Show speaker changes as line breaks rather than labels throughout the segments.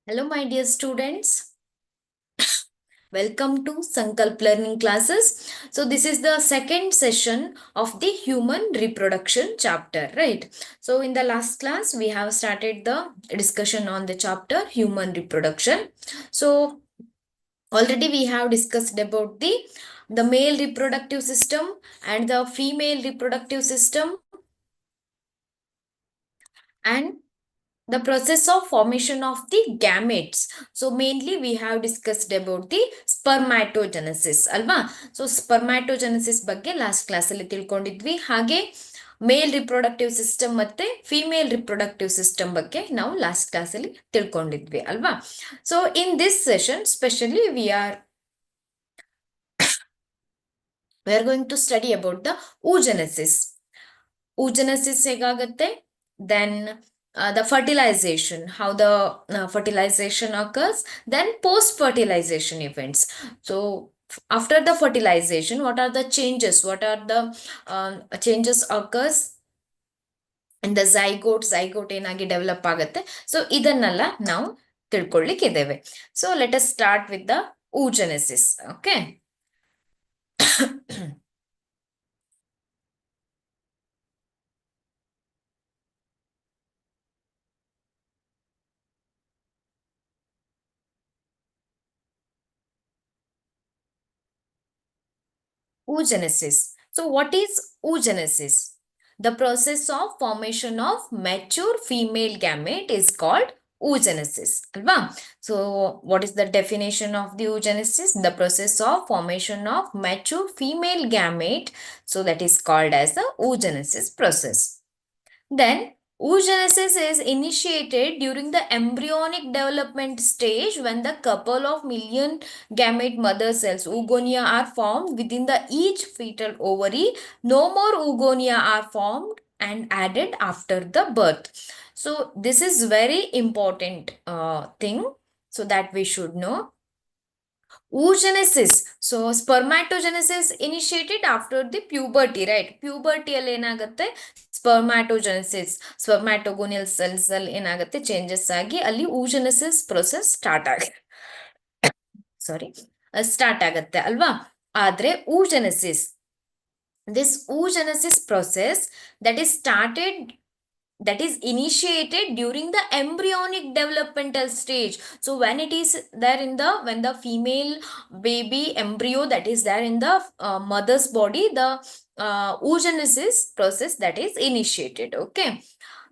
Hello, my dear students. Welcome to Sankalp learning classes. So, this is the second session of the human reproduction chapter, right? So, in the last class, we have started the discussion on the chapter human reproduction. So, already we have discussed about the male reproductive system and the female reproductive system and the process of formation of the gametes. So mainly we have discussed about the spermatogenesis alva. So spermatogenesis ಬಗ್ಗೆ last class ಅಲ್ಲಿ ತಿಳ್ಕೊಂಡಿದ್ವಿ. ಹಾಗೆ male reproductive system ಮತ್ತೆ female reproductive system ಬಗ್ಗೆ ನಾವು last class ಅಲ್ಲಿ ತಿಳ್ಕೊಂಡಿದ್ವಿ ಅಲ್ವಾ. So in this session specially we are going to study about the oogenesis. Oogenesis ಹೇಗಾಗತ್ತೆ, then the fertilization, how the fertilization occurs, then post-fertilization events. So after the fertilization, what are the changes? What are the changes occurs in the zygote ಏನಾಗಿ develop ಆಗುತ್ತೆ. So ಇದನ್ನೆಲ್ಲ ನಾವು ತಿಳ್ಕೊಳ್ಳಿಕ್ಕಿದ್ದೇವೆ. So let us start with the oogenesis. Okay. Oogenesis. So what is oogenesis? The process of formation of mature female gamete is called oogenesis. Alva? So what is the definition of the oogenesis? The process of formation of mature female gamete. So that is called as the oogenesis process. Then oogenesis is initiated during the embryonic development stage when the couple of million gamete mother cells oogonia are formed within the each fetal ovary. No more oogonia are formed and added after the birth. So this is very important thing, so that we should know. Oogenesis. So spermatogenesis initiated after the puberty, right? Puberty ಅಲ್ಲಿ ಏನಾಗುತ್ತೆ, spermatogenesis, ಸ್ಪರ್ಮ್ಯಾಟೋಗೋನಿಯಲ್ cells ಅಲ್ಲಿ ಏನಾಗುತ್ತೆ, changes ಆಗಿ ಅಲ್ಲಿ oogenesis process start ಆಗತ್ತೆ ಅಲ್ವಾ. ಆದ್ರೆ oogenesis, this oogenesis process that is started, that is initiated during the embryonic developmental stage. So when it is there in the, when the female baby embryo that is there in the mother's body, the oogenesis process that is initiated. Okay.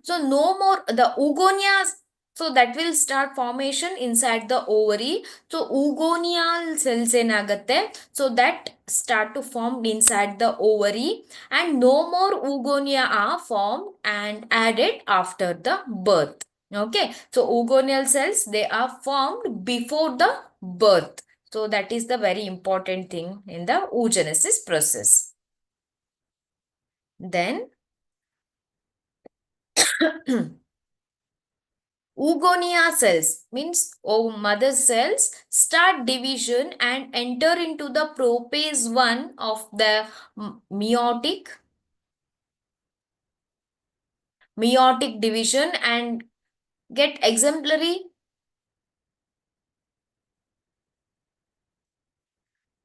So no more the oogonias, so that will start formation inside the ovary. So oogonial cells ಏನಾಗುತ್ತೆ, so that start to form inside the ovary, and no more oogonia are formed and added after the birth. Okay, so oogonial cells, they are formed before the birth. So that is the very important thing in the oogenesis process. Then oogonia cells means mother cells start division and enter into the prophase 1 of the meiotic division and get exemplary.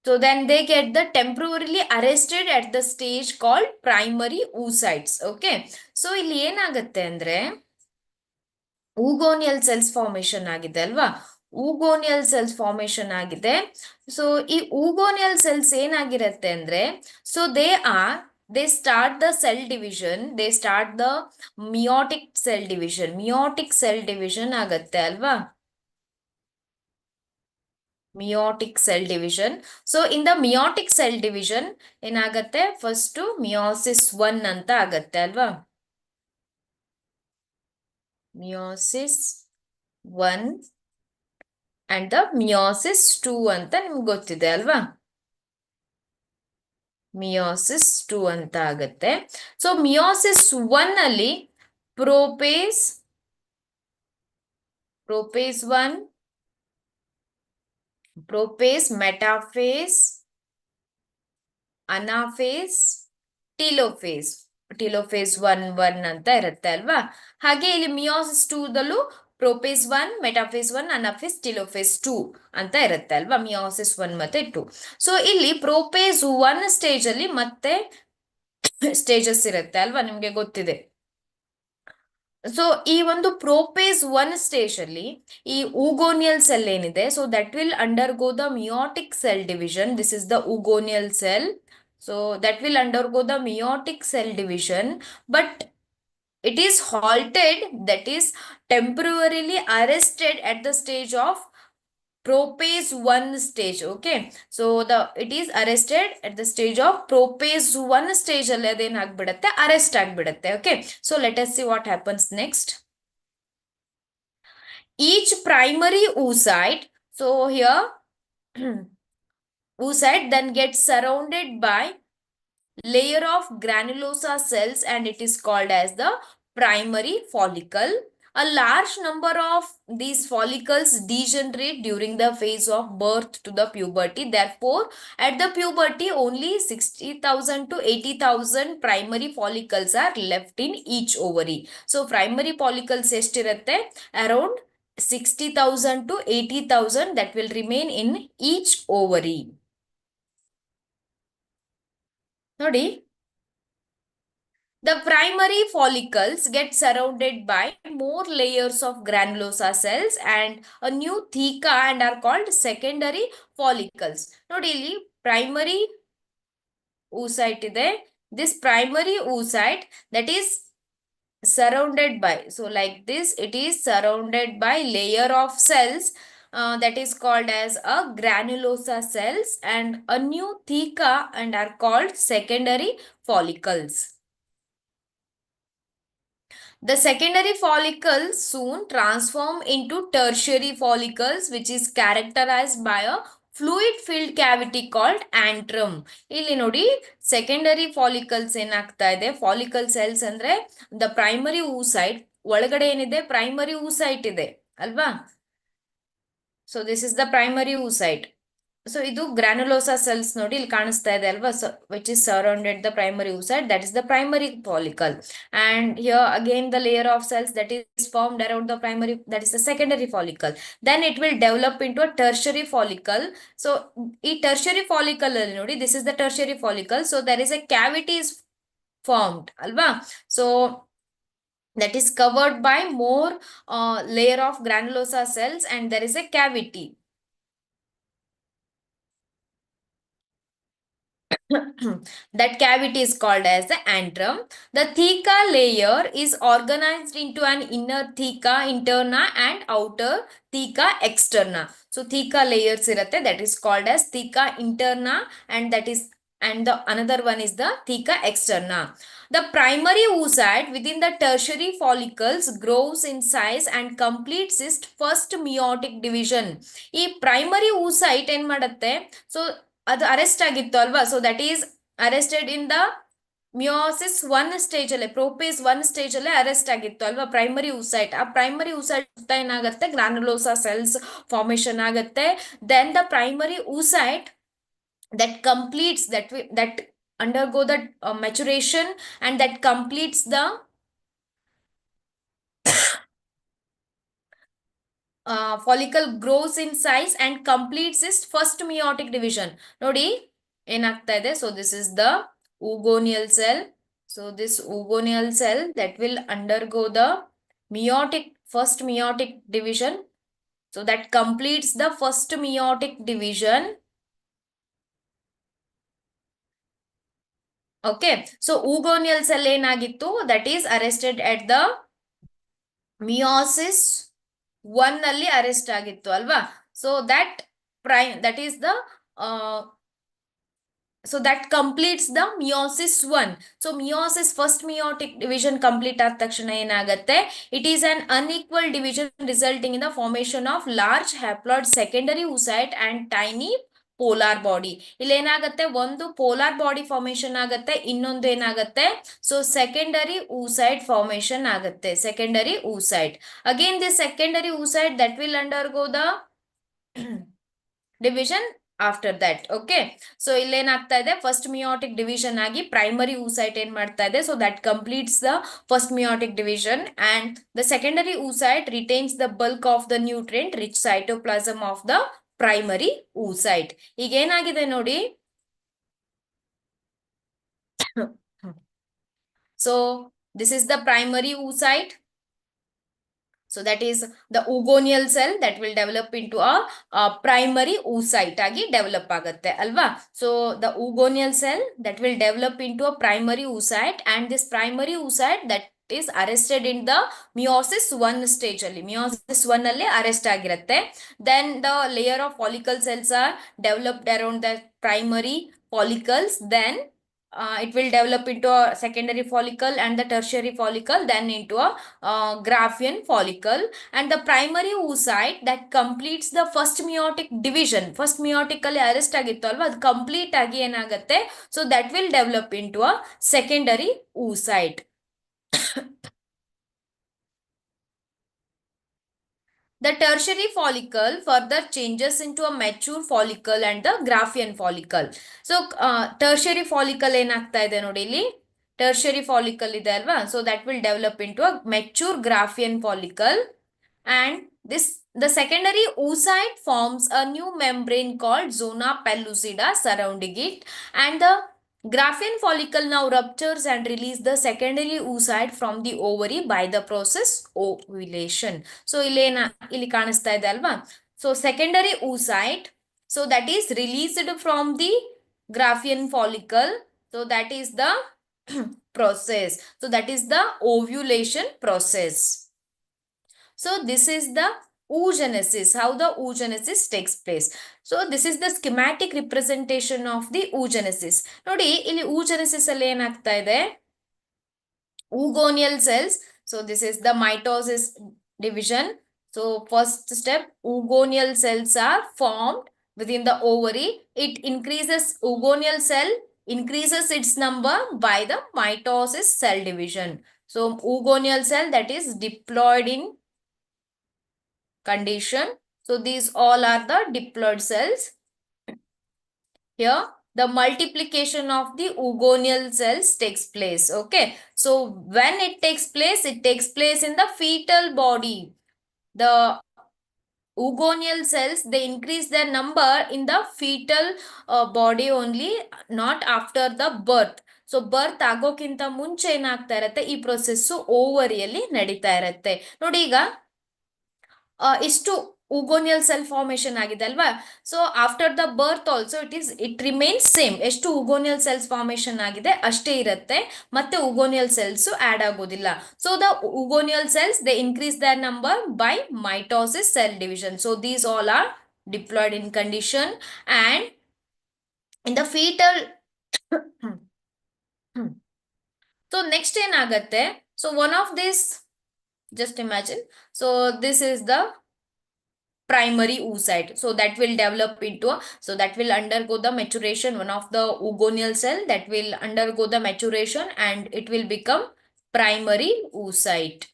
So then they get the temporarily arrested at the stage called primary oocytes. Okay. So ಇಲ್ಲಿ ಏನಾಗುತ್ತೆ ಅಂದ್ರೆ oogonial cells formation ಆಗಿದೆ ಅಲ್ವಾ, oogonial cells formation ಆಗಿದೆ. So ಈ oogonial cells ಏನಾಗಿರುತ್ತೆ ಅಂದ್ರೆ, so they start the cell division, they start the meiotic cell division ಆಗತ್ತೆ ಅಲ್ವಾ, meiotic cell division. So in the meiotic cell division ಏನಾಗತ್ತೆ, ಫಸ್ಟ್ meiosis 1 ಅಂತ ಆಗತ್ತೆ ಅಲ್ವಾ, meiosis 1 and the meiosis 2 ಅಂತ ನಿಮ್ಗೆ ಗೊತ್ತಿದೆ ಅಲ್ವಾ, meiosis 2 ಅಂತ ಆಗತ್ತೆ. ಸೊ meiosis 1 ಅಲ್ಲಿ prophase 1, prophase, metaphase, anaphase, telophase 1 ಅಂತ ಇರುತ್ತೆ ಅಲ್ವಾ. ಹಾಗೆ ಇಲ್ಲಿ meiosis 2 ದಲ್ಲೂ ಪ್ರೋಪೇಸ್ 1, ಮೆಟಾಫೇಸ್ 1, ಅನಾಫೇಸ್, ಟೆಲೋಫೇಸ್ 2 ಅಂತ ಇರುತ್ತೆ ಅಲ್ವಾ, ಮಿಯೋಸಿಸ್ 1 ಮತ್ತೆ 2. ಸೊ ಇಲ್ಲಿ ಪ್ರೋಪೇಸ್ 1 ಸ್ಟೇಜ್ ಅಲ್ಲಿ ಮತ್ತೆ ಸ್ಟೇಜಸ್ ಇರುತ್ತೆ ಅಲ್ವಾ, ನಿಮ್ಗೆ ಗೊತ್ತಿದೆ. ಸೊ ಈ ಒಂದು ಪ್ರೋಪೇಸ್ 1 ಸ್ಟೇಜ್ ಅಲ್ಲಿ ಈ ಊಗೋನಿಯಲ್ ಸೆಲ್ ಏನಿದೆ, so that will undergo the meiotic cell division. This is the oogonial cell. So that will undergo the meiotic cell division, but it is halted, that is temporarily arrested at the stage of propase 1 stage. Okay, so it is arrested at the stage of propase 1 stage alli aden agbidutte, arrest agbidutte. Okay, so let us see what happens next. Each primary oocyte, so here oocyte then gets surrounded by layer of granulosa cells, and it is called as the primary follicle. A large number of these follicles degenerate during the phase of birth to the puberty. Therefore, at the puberty, only 60,000 to 80,000 primary follicles are left in each ovary. So, primary follicles estirutte around 60,000 to 80,000 that will remain in each ovary. Nodi, the primary follicles get surrounded by more layers of granulosa cells and a new theca and are called secondary follicles. Nodi, illi primary oocyte ide. This primary oocyte that is surrounded by, so like this, it is surrounded by layer of cells that is called as a granulosa cells and a new theca and are called secondary follicles. The secondary follicles soon transform into tertiary follicles, which is characterized by a fluid filled cavity called antrum. ಇಲ್ಲಿ ನೋಡಿ, secondary follicles ಏನಾಗ್ತಾ ಇದೆ, follicle cells ಅಂದ್ರೆ the primary oocyte ಒಳಗಡೆ ಏನಿದೆ, primary oocyte ಇದೆ ಅಲ್ವಾ. So this is the primary oocyte. So ಇದು ಗ್ರಾನುಲೋಸಾ ಸೆಲ್ಸ್ ನೋಡಿ ಇಲ್ಲಿ ಕಾಣಿಸ್ತಾ ಇದೆ ಅಲ್ವಾ, which is surrounded the primary oocyte, that is the primary follicle. And here again the layer of cells that is formed around the primary, that is the secondary follicle. Then it will develop into a tertiary follicle. So ಈ tertiary follicle ಅಲ್ಲಿ ನೋಡಿ, this is the tertiary follicle. So there is a cavity is formed alva. So that is covered by more layer of granulosa cells and there is a cavity. That cavity is called as the antrum. The theca layer is organized into an inner theca interna and outer theca externa. So theca layers irutte, that is called as theca interna, and that is, and the another one is the theca externa. The primary oocyte within the tertiary follicles grows in size and completes its first meiotic division. ಈ primary oocyte ಏನ್ ಮಾಡುತ್ತೆ, so ಅದು arrest ಆಗಿತ್ತು ಅಲ್ವಾ, so that is arrested in the meiosis 1 stage ಅಲ್ಲೇ, prophase 1 stage ಅಲ್ಲೇ arrest ಆಗಿತ್ತು ಅಲ್ವಾ ಪ್ರೈಮರಿ oocyte. ಆ ಪ್ರೈಮರಿ oocyte ಏನಾಗುತ್ತೆ, ಗ್ರಾನುಲೋಸಾ ಸೆಲ್ಸ್ ಫಾರ್ಮೇಶನ್ ಆಗುತ್ತೆ. Then the primary oocyte that completes that undergo the maturation and that completes the follicle grows in size and completes its first meiotic division. Nodi ಏನಾಗ್ತಾ ಇದೆ, so this is the oogonial cell. So this oogonial cell that will undergo the first meiotic division. So that completes the first meiotic division. Okay, so oogonial cell ಏನಾಗಿತ್ತು, that is arrested at the meiosis 1 ಅಲ್ಲಿ arrest ಆಗಿತ್ತು ಅಲ್ವಾ. So that is the so that completes the meiosis 1. So meiosis first meiotic division complete ಆದ ತಕ್ಷಣ ಏನಾಗುತ್ತೆ, it is an unequal division resulting in the formation of large haploid secondary oocyte and tiny polar body. ಇಲ್ಲಿ ಏನಾಗುತ್ತೆ, ಒಂದು polar body formation ಆಗುತ್ತೆ, ಇನ್ನೊಂದು ಏನಾಗುತ್ತೆ, so secondary oocyte formation ಆಗುತ್ತೆ, secondary oocyte. Again this secondary oocyte that will undergo the division after that. Okay, so ಇಲ್ಲೇನಾಗ್ತಾ ಇದೆ, first meiotic division ಆಗಿ ಪ್ರೈಮರಿ oocyte ಏನ್ ಮಾಡ್ತಾ ಇದೆ, so that completes the first meiotic division and the secondary oocyte retains the bulk of the nutrient rich cytoplasm of the primary oocyte. ಈಗ ಏನಾಗಿದೆ ನೋಡಿ, so this is the primary oocyte. So that is the oogonial cell that will develop into a primary oocyte agi develop ಆಗುತ್ತೆ ಅಲ್ವಾ. So the oogonial cell that will develop into a primary oocyte, and this primary oocyte that is arrested in the meiosis 1 stage ಅಲ್ಲಿ, meiosis 1 ಅಲ್ಲಿ arrest ಆಗಿರುತ್ತೆ. Then the layer of follicle cells are developed around the primary follicles. Then it will develop into a secondary follicle and the tertiary follicle, then into a Graafian follicle. And the primary oocyte that completes the first meiotic division, first meiotic ಅಲ್ಲಿ arrest ಆಗಿತ್ತು ಅಲ್ವಾ, ಅದು complete ಆಗಿ ಏನಾಗುತ್ತೆ, so that will develop into a secondary oocyte. The tertiary follicle further changes into a mature follicle and the Graafian follicle. So tertiary follicle ಏನಾಗ್ತಾ ಇದೆ ನೋಡಿ ಇಲ್ಲಿ, tertiary follicle ಇದೆ ಅಲ್ವಾ, so that will develop into a mature Graafian follicle, and the secondary oocyte forms a new membrane called zona pellucida surrounding it, and the Graafian follicle now ruptures and release the secondary oocyte from the ovary by the process ovulation. So ಇಲ್ಲಿ ಕಾಣಿಸ್ತಾ ಇದೆ ಅಲ್ವಾ, so secondary oocyte, so that is released from the Graafian follicle, so that is the process, so that is the ovulation process. So this is the oogenesis, how the oogenesis takes place. So this is the schematic representation of the oogenesis. ನೋಡಿ ಇಲ್ಲಿ oogenesis ಅಲ್ಲಿ ಏನಾಗ್ತಾ ಇದೆ, oogonial cells. So this is the mitosis division. So first step, oogonial cells are formed within the ovary. It increases, oogonial cell increases its number by the mitosis cell division. So oogonial cell that is diploid in condition. So these all are the diploid cells. Here the multiplication of the oogonial cells takes place. Okay, so when it takes place in the fetal body. The oogonial cells, they increase their number in the fetal body only, not after the birth. So birth ಆಗೋಕ್ಕಿಂತ ಮುಂಚೆ ಏನಾಗ್ತಾ ಇರತ್ತೆ, ಈ process ಓವರಿಯಲ್ಲಿ ನಡೀತಾ ಇರತ್ತೆ ನೋಡಿ. ಈಗ ಇಷ್ಟು oogonal cell formation ಆಗಿದೆ ಅಲ್ವಾ, so after the birth also it remains same, ಎಷ್ಟು oogonal cells formation ಆಗಿದೆ ಅಷ್ಟೇ ಇರುತ್ತೆ, ಮತ್ತೆ oogonal cells ಆಡ್ ಆಗೋದಿಲ್ಲ. So the oogonal cells, they increase their number by mitosis cell division. So these all are diploid in condition, and in the fetal so next ಏನಾಗತ್ತೆ, so one of this, just imagine, so this is the primary oocyte, so that will develop into so that will undergo the maturation, one of the oogonial cell that will undergo the maturation and it will become primary oocyte.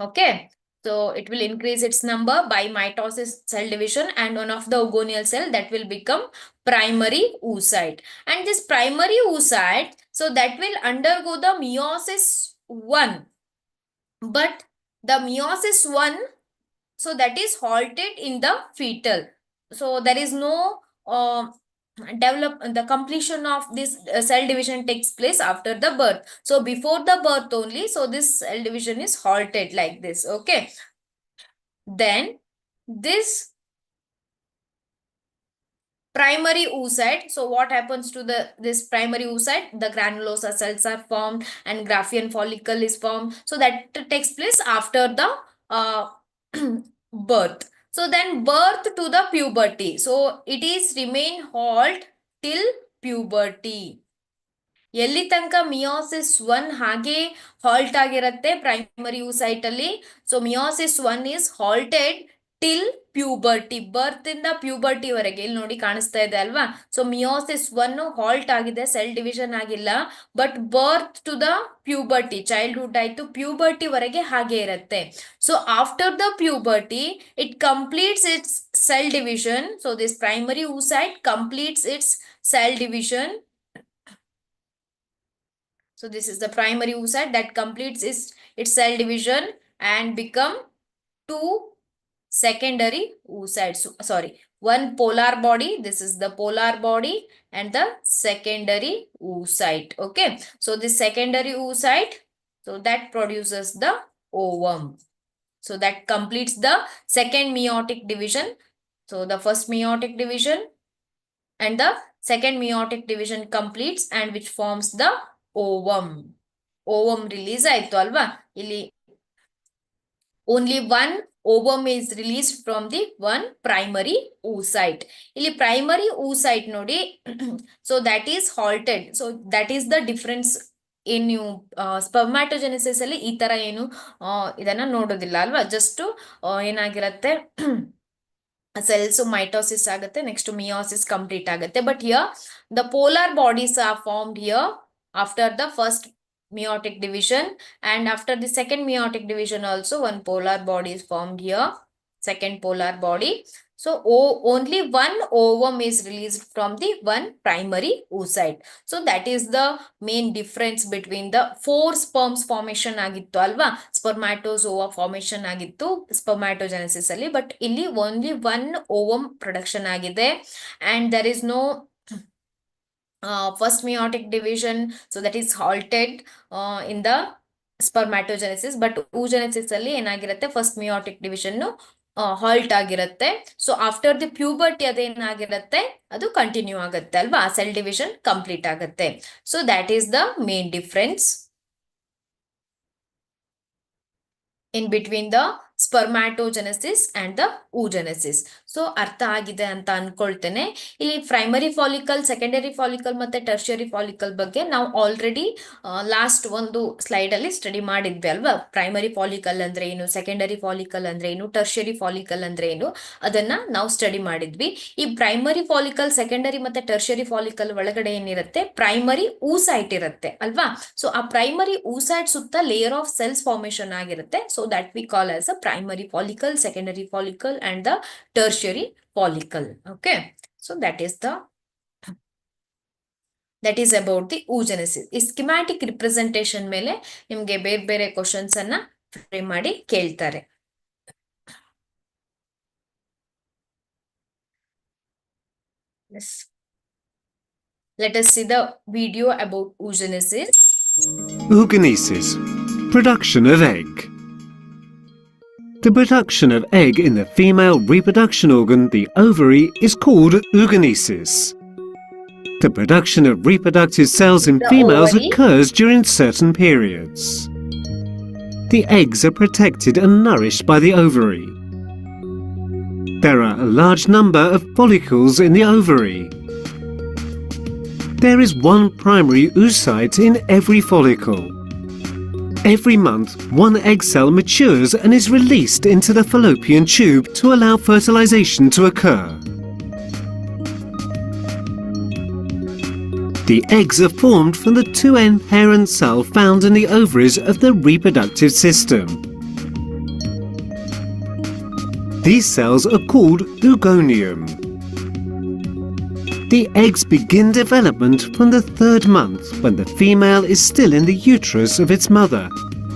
Okay, so it will increase its number by mitosis cell division, and one of the oogonial cell that will become primary oocyte. And this primary oocyte, so that will undergo the meiosis 1, but the meiosis 1, so that is halted in the fetal. So there is no the completion of this cell division takes place after the birth. So before the birth only, so this cell division is halted like this. Okay, then this primary oocyte, so what happens to this primary oocyte, the granulosa cells are formed and Graafian follicle is formed, so that takes place after the birth. So then birth to the puberty, so it is remain halt till puberty. ಎಲ್ಲಿ ತನಕ meiosis 1 ಹಾಗೆ halt ಆಗಿರುತ್ತೆ primary oocyte ಅಲ್ಲಿ, so meiosis 1 is halted till puberty, birth ಇಂದ puberty ವರೆಗೆ. ಇಲ್ಲಿ ನೋಡಿ ಕಾಣಿಸ್ತಾ ಇದೆ ಅಲ್ವಾ. ಸೊ ಮಿಯೋಸಿಸ್ 1 ಹಾಲ್ಟ್ ಆಗಿದೆ, ಸೆಲ್ ಡಿವಿಷನ್ ಆಗಿಲ್ಲ. But birth to the puberty, childhood ಆಯ್ತು, ಪ್ಯೂಬರ್ಟಿ ವರೆಗೆ ಹಾಗೆ ಇರುತ್ತೆ. So after the puberty it completes its cell division. So this primary oocyte completes its cell division. So this is the primary oocyte that completes its cell division and become two secondary oocytes. Sorry, one polar body, this is the polar body, and the secondary oocyte. Okay, so this secondary oocyte, so that produces the ovum. So that completes the second meiotic division. So the first meiotic division and the second meiotic division completes, and which forms the ovum. Ovum release ಆಯ್ತು ಅಲ್ವಾ. ಇಲ್ಲಿ only one ovum is released from the one primary oocyte. ಇಲ್ಲಿ primary oocyte ನೋಡಿ, so that is halted. So that is the difference. ಏನು spermatogenesis ಅಲ್ಲಿ ಈ ತರ ಏನು ಇದನ್ನ ನೋಡೋದಿಲ್ಲ ಅಲ್ವಾ. ಜಸ್ಟ್ ಏನಾಗಿರತ್ತೆ, ಸೆಲ್ಸ್ ಮೈಟೋಸಿಸ್ ಆಗುತ್ತೆ, ನೆಕ್ಸ್ಟ್ ಮಿಯೋಸಿಸ್ ಕಂಪ್ಲೀಟ್ ಆಗುತ್ತೆ. But here the polar bodies R formed here after the first meiotic division, and after the second meiotic division also one polar body is formed here, second polar body. So only one ovum is released from the one primary oocyte. So that is the main difference between the four sperms formation agittu alva, spermatozoa formation agittu spermatogenesis alli, but illi only one ovum production agide, and there is no first meiotic division, so that is halted in the spermatogenesis. But oogenesis ಅಲ್ಲಿ ಏನಾಗಿರುತ್ತೆ, first meiotic division halt ಆಗಿರುತ್ತೆ. So after the puberty ಅದೇನಾಗಿರುತ್ತೆ, ಅದು continue ಆಗುತ್ತೆ ಅಲ್ವಾ, cell division complete ಆಗುತ್ತೆ. So that is the main difference in between the spermatogenesis and the oogenesis. So ಅರ್ಥ ಆಗಿದೆ ಅಂತ ಅನ್ಕೊಳ್ತೇನೆ. ಇಲ್ಲಿ ಪ್ರೈಮರಿ ಫಾಲಿಕಲ್, ಸೆಕೆಂಡರಿ ಫಾಲಿಕಲ್ ಮತ್ತೆ ಟರ್ಷಿಯರಿ ಫಾಲಿಕಲ್ ಬಗ್ಗೆ ನಾವು ಆಲ್ರೆಡಿ ಲಾಸ್ಟ್ ಒಂದು ಸ್ಲೈಡ್ ಅಲ್ಲಿ ಸ್ಟಡಿ ಮಾಡಿದ್ವಿ ಅಲ್ವಾ. ಪ್ರೈಮರಿ ಫಾಲಿಕಲ್ ಅಂದ್ರೆ ಏನು, ಸೆಕೆಂಡರಿ ಫಾಲಿಕಲ್ ಅಂದ್ರೆ ಏನು, ಟರ್ಷಿಯರಿ ಫಾಲಿಕಲ್ ಅಂದ್ರೆ ಏನು, ಅದನ್ನ ನಾವು ಸ್ಟಡಿ ಮಾಡಿದ್ವಿ. ಈ ಪ್ರೈಮರಿ ಫಾಲಿಕಲ್, ಸೆಕೆಂಡರಿ ಮತ್ತೆ ಟರ್ಷಿಯರಿ ಫಾಲಿಕಲ್ ಒಳಗಡೆ ಏನಿರುತ್ತೆ, ಪ್ರೈಮರಿ oocyte ಇರುತ್ತೆ ಅಲ್ವಾ. ಸೊ ಆ ಪ್ರೈಮರಿ oocyte ಸುತ್ತ ಲೇಯರ್ ಆಫ್ ಸೆಲ್ಸ್ ಫಾರ್ಮೇಶನ್ ಆಗಿರುತ್ತೆ. So that we call as a primary follicle, secondary follicle, and the tertiary follicle. Okay, so that is about the oogenesis. ಈ schematic representation ಮೇಲೆ ನಿಮಗೆ ಬೇರೆ ಬೇರೆ ಕ್ವಶನ್ಸ್ ಅನ್ನ frame ಮಾಡಿ ಕೇಳ್ತಾರೆ. Let us see the video about oogenesis.
Oogenesis, production of egg. The production of egg in the female reproduction organ, the ovary, is called oogenesis. The production of reproductive cells in females occurs during certain periods. The eggs are protected and nourished by the ovary. There are a large number of follicles in the ovary. There is one primary oocyte in every follicle. Every month, one egg cell matures and is released into the fallopian tube to allow fertilization to occur. The eggs are formed from the two-end parent cell found in the ovaries of the reproductive system. These cells are called oogonium. The eggs begin development from the third month, when the female is still in the uterus of its mother,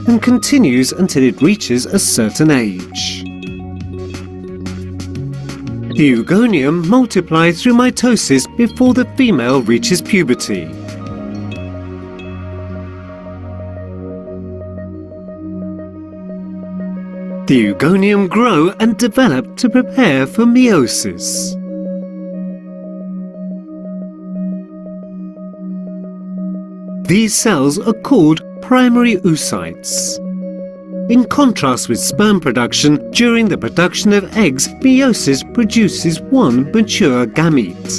and continues until it reaches a certain age. The oogonium multiplies through mitosis before the female reaches puberty. The oogonium grow and develop to prepare for meiosis. These cells are called primary oocytes. In contrast with sperm production, during the production of eggs, meiosis produces one mature gamete.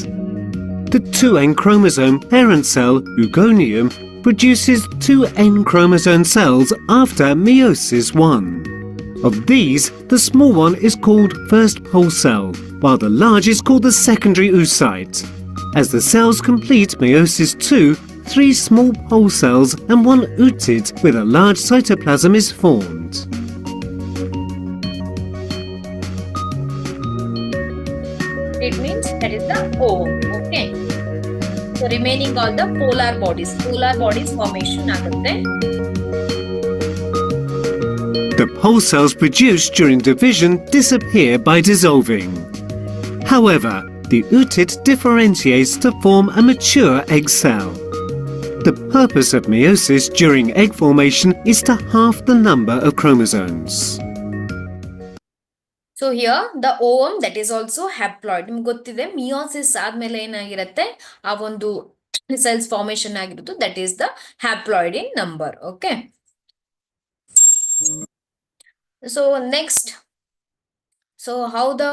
The 2N chromosome parent cell, oogonium, produces 2N chromosome cells after meiosis 1. Of these, the small one is called first pole cell, while the large is called the secondary oocyte. As the cells complete meiosis II, 3 small pole cells and 1 ootid with a large cytoplasm is formed.
It means that is the ovum. Okay. So remaining all the polar bodies formation agutte.
The pole cells produced during division disappear by dissolving. However, the ootid differentiates to form a mature egg cell. The purpose of meiosis during egg formation is to halve the number of chromosomes.
So here the ovum that is also haploid. ನಿಮ್ಗೆ ಗೊತ್ತಿದೆ meiosis ಆದ್ಮೇಲೆ ಏನಾಗಿರುತ್ತೆ ಆ ಒಂದು cells formation ಆಗಿರೋದು that is the haploid in number. Okay. So next, so how the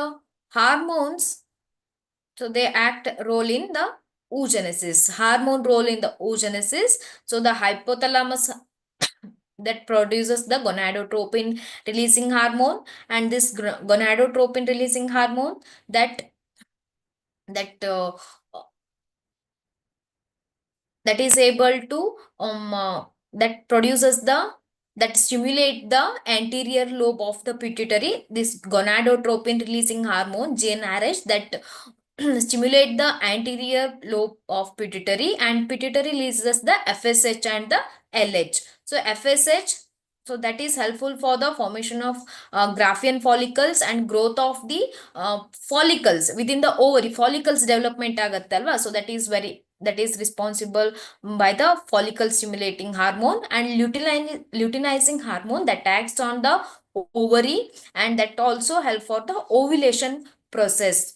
hormones, so they act role in the oogenesis, hormone role in the oogenesis. So the hypothalamus that produces the gonadotropin releasing hormone, and this gonadotropin releasing hormone that is able to that produces the that stimulate the anterior lobe of the pituitary. This gonadotropin releasing hormone GnRH that stimulate the anterior lobe of pituitary, and pituitary releases the FSH and the LH. So FSH, so that is helpful for the formation of Graafian follicles and growth of the follicles within the ovary. Follicles development agatte alva, so that is responsible by the follicle stimulating hormone, and luteinizing hormone that acts on the ovary, and that also help for the ovulation process.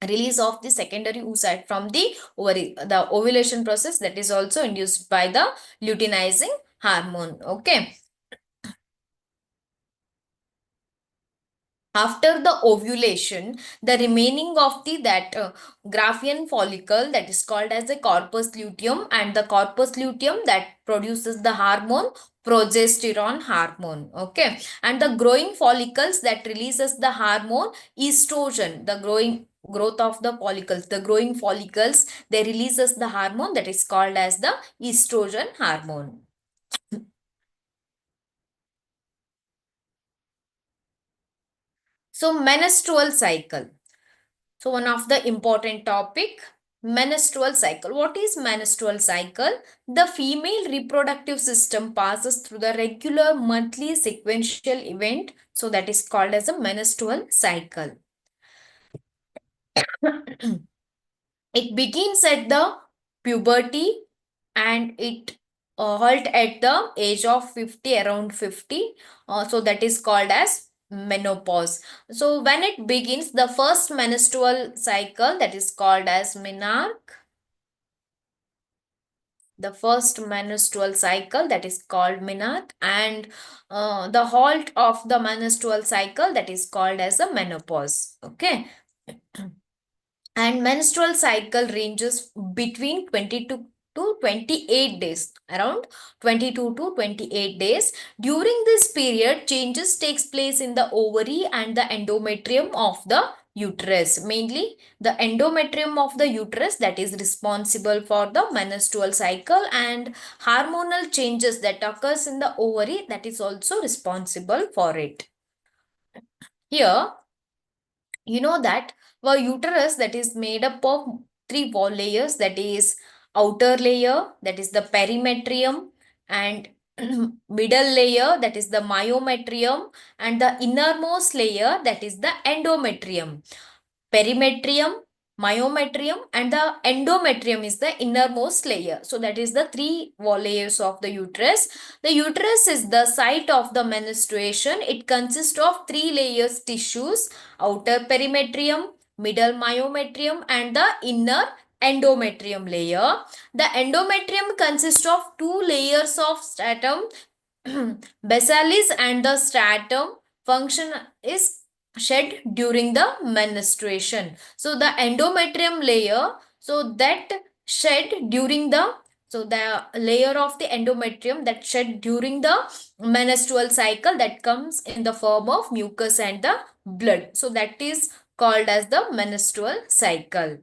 Release of the secondary oocyte from the ovary, the ovulation process that is also induced by the luteinizing hormone. Okay. After the ovulation, the remaining of the Graafian follicle that is called as the corpus luteum, and the corpus luteum that produces the hormone progesterone hormone. Okay. And the growing follicles that releases the hormone estrogen. The growth of the follicles, the growing follicles, they releases the hormone that is called as the estrogen hormone. So menstrual cycle. So one of the important topic, menstrual cycle. What is menstrual cycle? The female reproductive system passes through the regular monthly sequential event. So that is called as a menstrual cycle. It begins at the puberty, and it halt at the age of 50, around 50. So that is called as menopause. So when it begins, the first menstrual cycle that is called as menarche. The first menstrual cycle that is called menarche, and the halt of the menstrual cycle that is called as a menopause. Okay. And menstrual cycle ranges between 22 to 28 days, around 22 to 28 days. During this period, changes takes place in the ovary and the endometrium of the uterus. Mainly the endometrium of the uterus that is responsible for the menstrual cycle, and hormonal changes that occurs in the ovary that is also responsible for it. Here, you know that our uterus that is made up of 3 wall layers, that is outer layer, that is the perimetrium, and middle layer that is the myometrium, and the innermost layer that is the endometrium. Perimetrium, myometrium, and the endometrium is the innermost layer. So that is the 3 wall layers of the uterus. The uterus is the site of the menstruation. It consists of 3 layers tissues: outer perimetrium, middle myometrium, and the inner endometrium layer. The endometrium consists of 2 layers of stratum basalis, and the stratum function is shed during the menstruation. So the endometrium layer, so that shed during the So the layer of the endometrium that shed during the menstrual cycle, that comes in the form of mucus and the blood. So that is called as the menstrual cycle.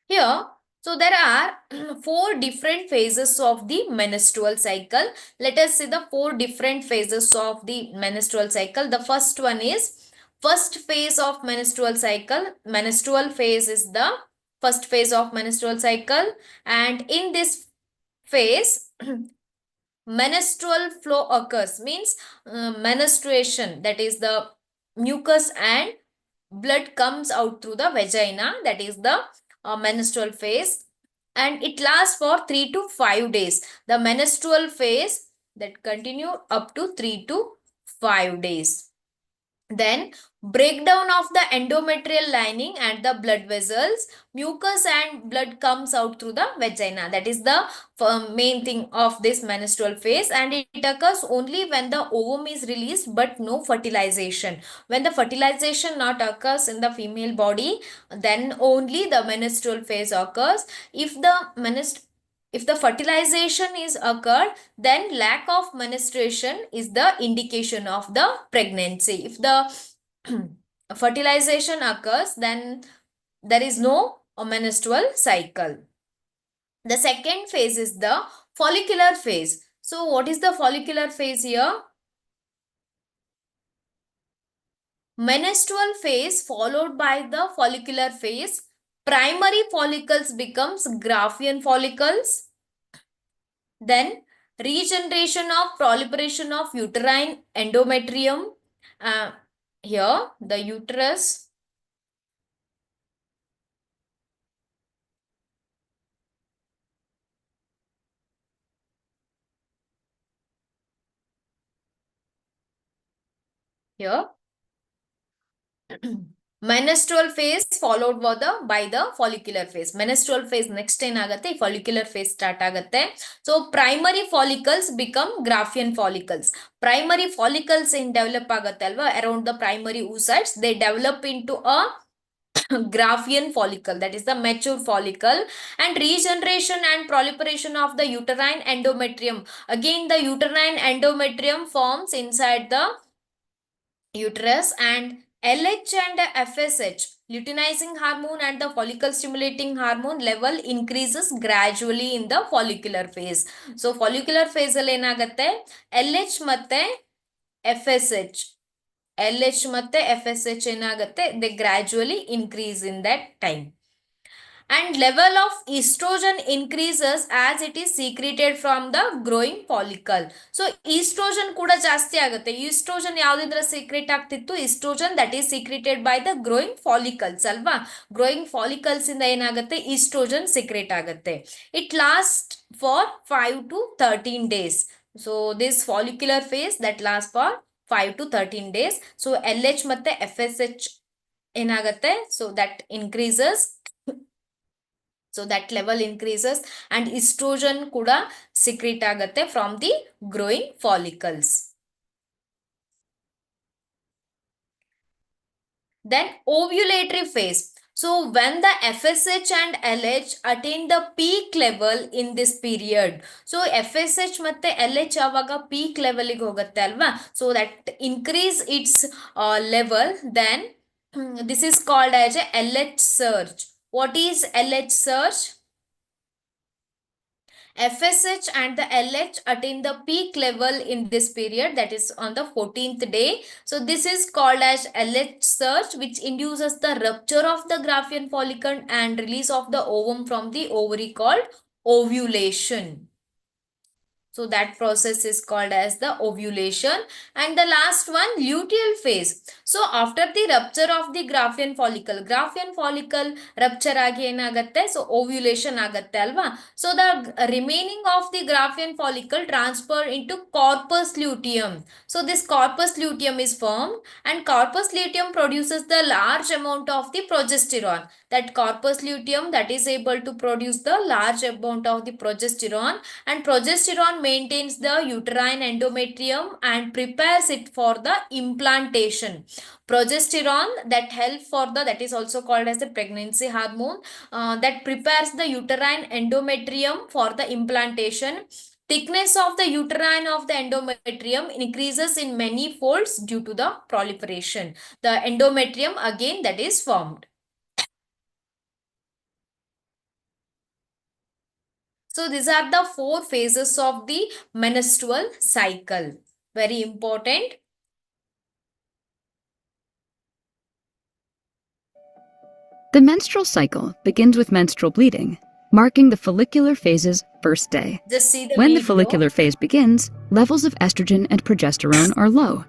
Here, so there are four different phases of the menstrual cycle. Let us see the four different phases of the menstrual cycle. The first one is first phase of menstrual cycle. Menstrual phase is the first phase of menstrual cycle, and in this phase menstrual flow occurs, means menstruation, that is the mucus and blood comes out through the vagina, that is the menstrual phase, and it lasts for 3 to 5 days. The menstrual phase that continue up to 3 to 5 days. Then breakdown of the endometrial lining and the blood vessels, mucus and blood comes out through the vagina. That is the main thing of this menstrual phase, and it occurs only when the ovum is released but no fertilization. When the fertilization not occurs in the female body, then only the menstrual phase occurs. If the fertilization is occurred, then lack of menstruation is the indication of the pregnancy. If the fertilization occurs, then there is no menstrual cycle. The second phase is the follicular phase. So what is the follicular phase here? Menstrual phase followed by the follicular phase. Primary follicles becomes Graafian follicles. Then regeneration of proliferation of uterine endometrium. Here the uterus here menstrual phase followed by the follicular phase. Menstrual phase next ಏನಾಗುತ್ತೆ, follicular phase start ಆಗುತ್ತೆ. So primary follicles become Graafian follicles. Primary follicles in develop ಆಗುತ್ತೆ ಅಲ್ವಾ, around the primary oocytes, they develop into a Graafian follicle, that is the mature follicle. And regeneration and proliferation of the uterine endometrium, again the uterine endometrium forms inside the uterus, and LH and FSH, luteinizing hormone and the follicle stimulating hormone level increases gradually in the follicular phase. So follicular phase ಅಲ್ಲಿ ಏನಾಗುತ್ತೆ, LH ಮತ್ತೆ FSH, LH ಮತ್ತೆ FSH ಏನಾಗುತ್ತೆ, they gradually increase in that time. And level of estrogen increases as it is secreted from the growing follicle. So estrogen ಕೂಡ ಜಾಸ್ತಿ ಆಗುತ್ತೆ. Estrogen ಯಾವುದರಿಂದ secrete ಆಗ್ತಿತ್ತು, estrogen that is secreted by the growing follicles ಅಲ್ವಾ. growing follicles ಇಂದ ಏನಾಗುತ್ತೆ, estrogen secrete ಆಗುತ್ತೆ. It lasts for 5 to 13 days. So this follicular phase that lasts for 5 to 13 days. So LH ಮತ್ತೆ FSH ಏನಾಗುತ್ತೆ, so that increases, so that level increases, and estrogen kuda secrete agate from the growing follicles. Then ovulatory phase. So when the FSH and LH attain the peak level in this period, so FSH matte LH avaga peak level ige hogutte alva, so that increase its level, then this is called as a LH surge. What is LH surge? FSH and the LH attain the peak level in this period, that is on the 14th day. So this is called as LH surge, which induces the rupture of the Graafian follicle and release of the ovum from the ovary, called ovulation. So that process is called as the ovulation. And the last one, luteal phase. So after the rupture of the Graafian follicle rupture agi ಏನಾಗುತ್ತೆ, so ovulation ಆಗುತ್ತೆ ಅಲ್ವಾ. So the remaining of the Graafian follicle transfer into corpus luteum. So this corpus luteum is formed, and corpus luteum produces the large amount of the progesterone. That corpus luteum that is able to produce the large amount of the progesterone, and progesterone maintains the uterine endometrium and prepares it for the implantation. Progesterone that is also called as the pregnancy hormone, that prepares the uterine endometrium for the implantation. Thickness of the uterine of the endometrium increases in many folds due to the proliferation. The endometrium again that is formed. So these are the 4 phases of the menstrual cycle. Very important.
The menstrual cycle begins with menstrual bleeding, marking the follicular phase's first day.
Just see the
When the
video.
follicular phase begins, levels of estrogen and progesterone are low.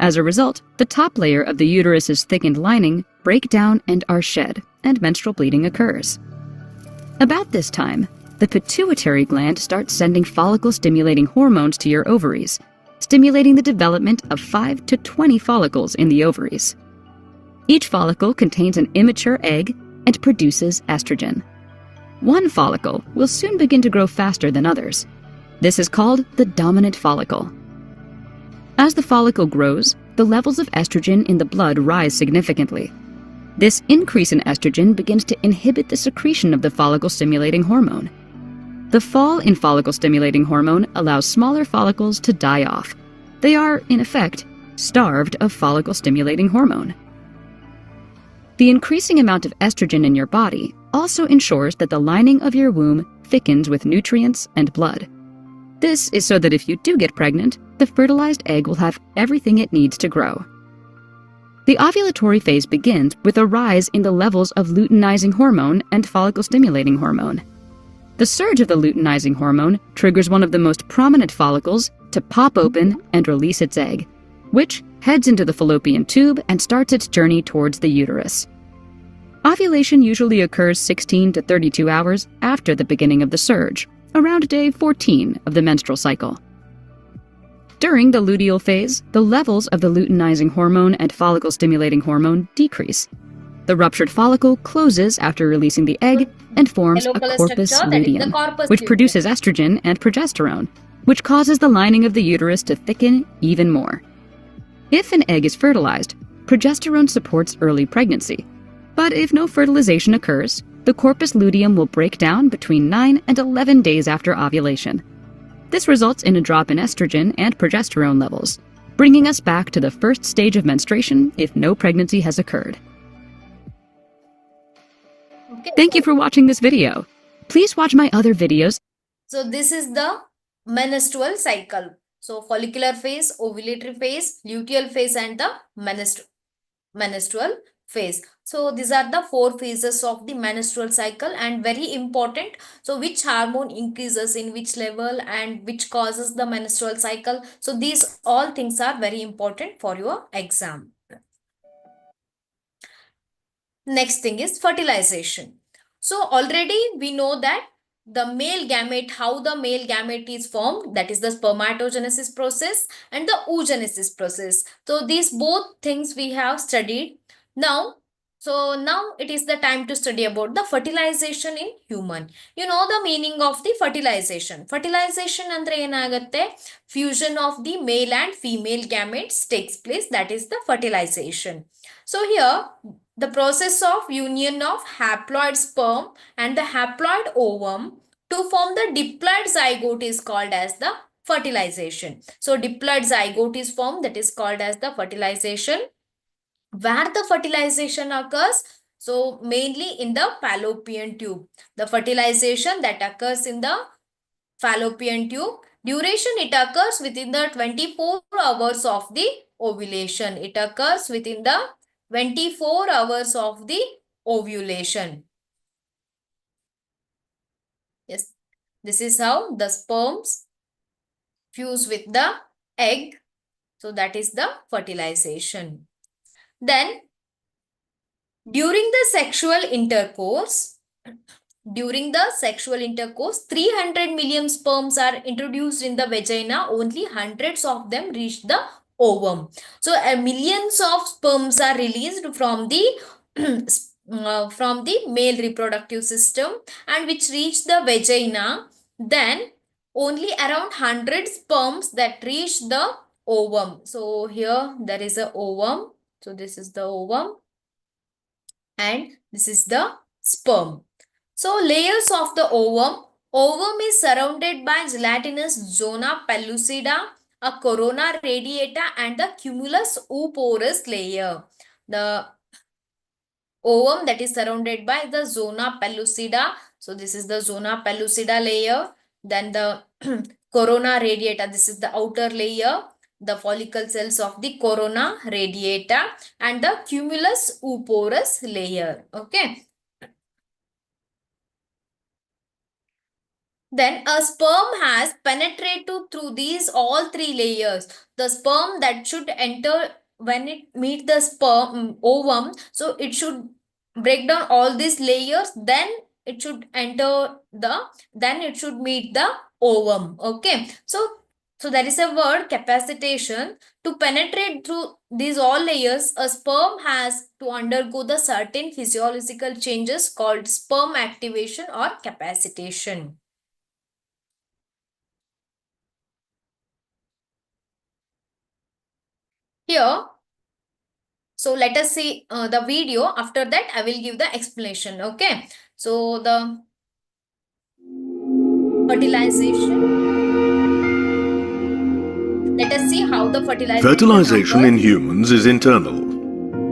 As a result, the top layer of the uterus's thickened lining break down and are shed, and menstrual bleeding occurs. About this time, the pituitary gland starts sending follicle-stimulating hormones to your ovaries, stimulating the development of 5 to 20 follicles in the ovaries. Each follicle contains an immature egg and produces estrogen. One follicle will soon begin to grow faster than others. This is called the dominant follicle. As the follicle grows, the levels of estrogen in the blood rise significantly. This increase in estrogen begins to inhibit the secretion of the follicle-stimulating hormone. The fall in follicle-stimulating hormone allows smaller follicles to die off. They are, in effect, starved of follicle-stimulating hormone. The increasing amount of estrogen in your body also ensures that the lining of your womb thickens with nutrients and blood. This is so that if you do get pregnant, the fertilized egg will have everything it needs to grow. The ovulatory phase begins with a rise in the levels of luteinizing hormone and follicle-stimulating hormone. The surge of the luteinizing hormone triggers one of the most prominent follicles to pop open and release its egg, which heads into the fallopian tube and starts its journey towards the uterus. Ovulation usually occurs 16 to 32 hours after the beginning of the surge, around day 14 of the menstrual cycle. During the luteal phase, the levels of the luteinizing hormone and follicle-stimulating hormone decrease. The ruptured follicle closes after releasing the egg and forms
Yellow
a
color
corpus
structure, that is the
luteum,
corpus
which
luteum.
produces estrogen and progesterone, which causes the lining of the uterus to thicken even more. If an egg is fertilized, progesterone supports early pregnancy. But if no fertilization occurs, the corpus luteum will break down between 9 and 11 days after ovulation. This results in a drop in estrogen and progesterone levels, bringing us back to the first stage of menstruation if no pregnancy has occurred.
Okay.
Thank you for watching this video. Please watch my other videos.
So this is the menstrual cycle. So follicular phase, ovulatory phase, luteal phase, and the menstrual phase. So these are the 4 phases of the menstrual cycle, and very important. So which hormone increases in which level and which causes the menstrual cycle. So these all things are very important for your exam. Next thing is fertilization. So already we know that the male gamete, how the male gamete is formed, that is the spermatogenesis process and the oogenesis process. So these both things we have studied. Now it is the time to study about the fertilization in human. You know the meaning of the fertilization. Fertilization andre enagatte, fusion of the male and female gametes takes place, that is the fertilization. So here the process of union of haploid sperm and the haploid ovum to form the diploid zygote is called as the fertilization. So diploid zygote is formed, that is called as the fertilization. Where the fertilization occurs? So mainly in the fallopian tube. The fertilization that occurs in the fallopian tube. Duration, it occurs within the 24 hours of the ovulation. It occurs within the 24 hours of the ovulation. Yes, this is how the sperms fuse with the egg. So that is the fertilization. Then during the sexual intercourse, 300 million sperms are introduced in the vagina. Only hundreds of them reach the ovum. So millions of sperms are released from the male reproductive system and which reach the vagina. Then only around 100 sperms that reach the ovum. So here there is a ovum. So this is the ovum and this is the sperm. So layers of the ovum. Ovum is surrounded by gelatinous zona pellucida, a corona radiata and the cumulus ooporous layer. The ovum that is surrounded by the zona pellucida. So this is the zona pellucida layer. Then the corona radiata, this is the outer layer, the follicle cells of the corona radiata and the cumulus ooporous layer. Okay. Then a sperm has penetrated through these all three layers. The sperm that should enter when it meet the sperm ovum, so it should break down all these layers, then it should enter then it should meet the ovum. Okay. So there is a word capacitation. To penetrate through these all layers, a sperm has to undergo the certain physiological changes called sperm activation or capacitation. Here, so let us see the video. After that, I will give the explanation. Okay. So the fertilization. Let us see how the
Fertilization in humans is internal.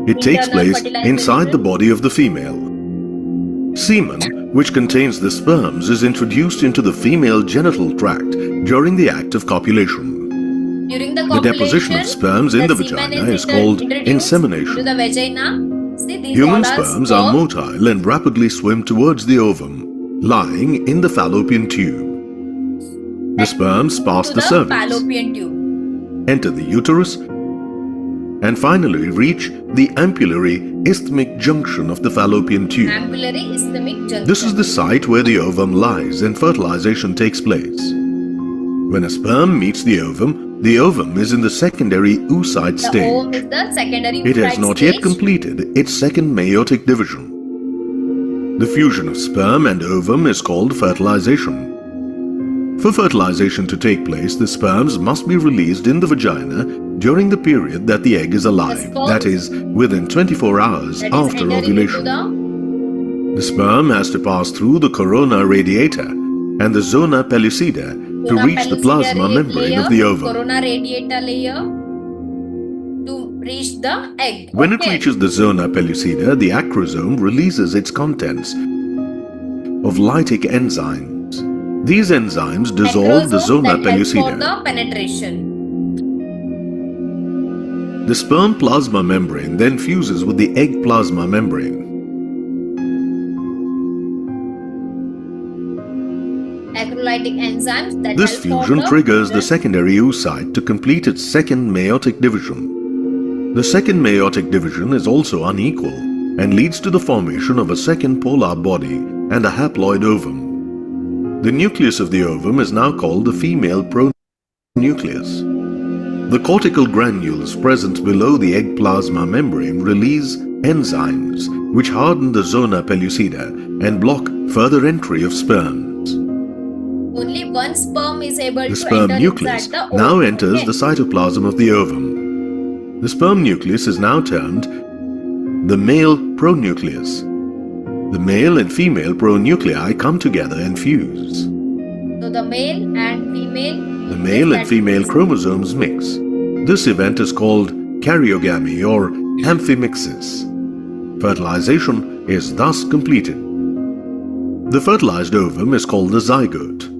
It takes
Internal
place inside the
fertilization.
body of the female. Semen, which contains the sperms, is introduced into the female genital tract during the act of copulation.
During the
The
copulation,
deposition of sperms in the
semen
vagina is called
introduced
insemination.
to the vagina. See, these
Human
all are
sperms are
sperm.
motile and rapidly swim towards the ovum, lying in the fallopian tube. The sperms pass
To
the
the
cervix,
fallopian tube.
enter the uterus, and finally reach the ampullary isthmic junction of the fallopian tube.
Ampullary isthmic junction.
This is the site where the ovum lies and fertilization takes place. When a sperm meets the ovum is in the secondary oocyte
The ovum
stage.
is the secondary
It has
oocyte
not yet
stage.
completed its second meiotic division. The fusion of sperm and ovum is called fertilization. For fertilization to take place, the sperms must be released in the vagina during the period that the egg is alive,
sperms
that is, within 24 hours
that is
after
entering
ovulation.
into
The sperm has to pass through the corona radiata and the zona pellucida to
Zona
reach the
pellucida
plasma membrane
layer,
of the ovum.
corona radiata layer to reach the egg.
When it
Okay.
reaches the zona pellucida, the acrosome releases its contents of lytic enzymes. These enzymes dissolve the
Acrosome
zona
that helps for
pellucida.
the penetration.
The sperm plasma membrane then fuses with the egg plasma membrane.
Acrolytic enzymes that
This
help
fusion
for the
triggers the
fusion.
secondary oocyte to complete its second meiotic division. The second meiotic division is also unequal and leads to the formation of a second polar body and a haploid ovum. The nucleus of the ovum is now called the female pronucleus. The cortical granules present below the egg plasma membrane release enzymes which harden the zona pellucida and block further entry of sperms.
Only one sperm is able
The
to
sperm
enter
nucleus
inside the
now
ovum.
enters
Okay.
the cytoplasm of the ovum. The sperm nucleus is now termed the male pronucleus. The male and female pronuclei come together and fuse.
So the male and female.
The male and female chromosomes mix. This event is called karyogamy or amphimixis. Fertilization is thus completed. The fertilized ovum is called the zygote.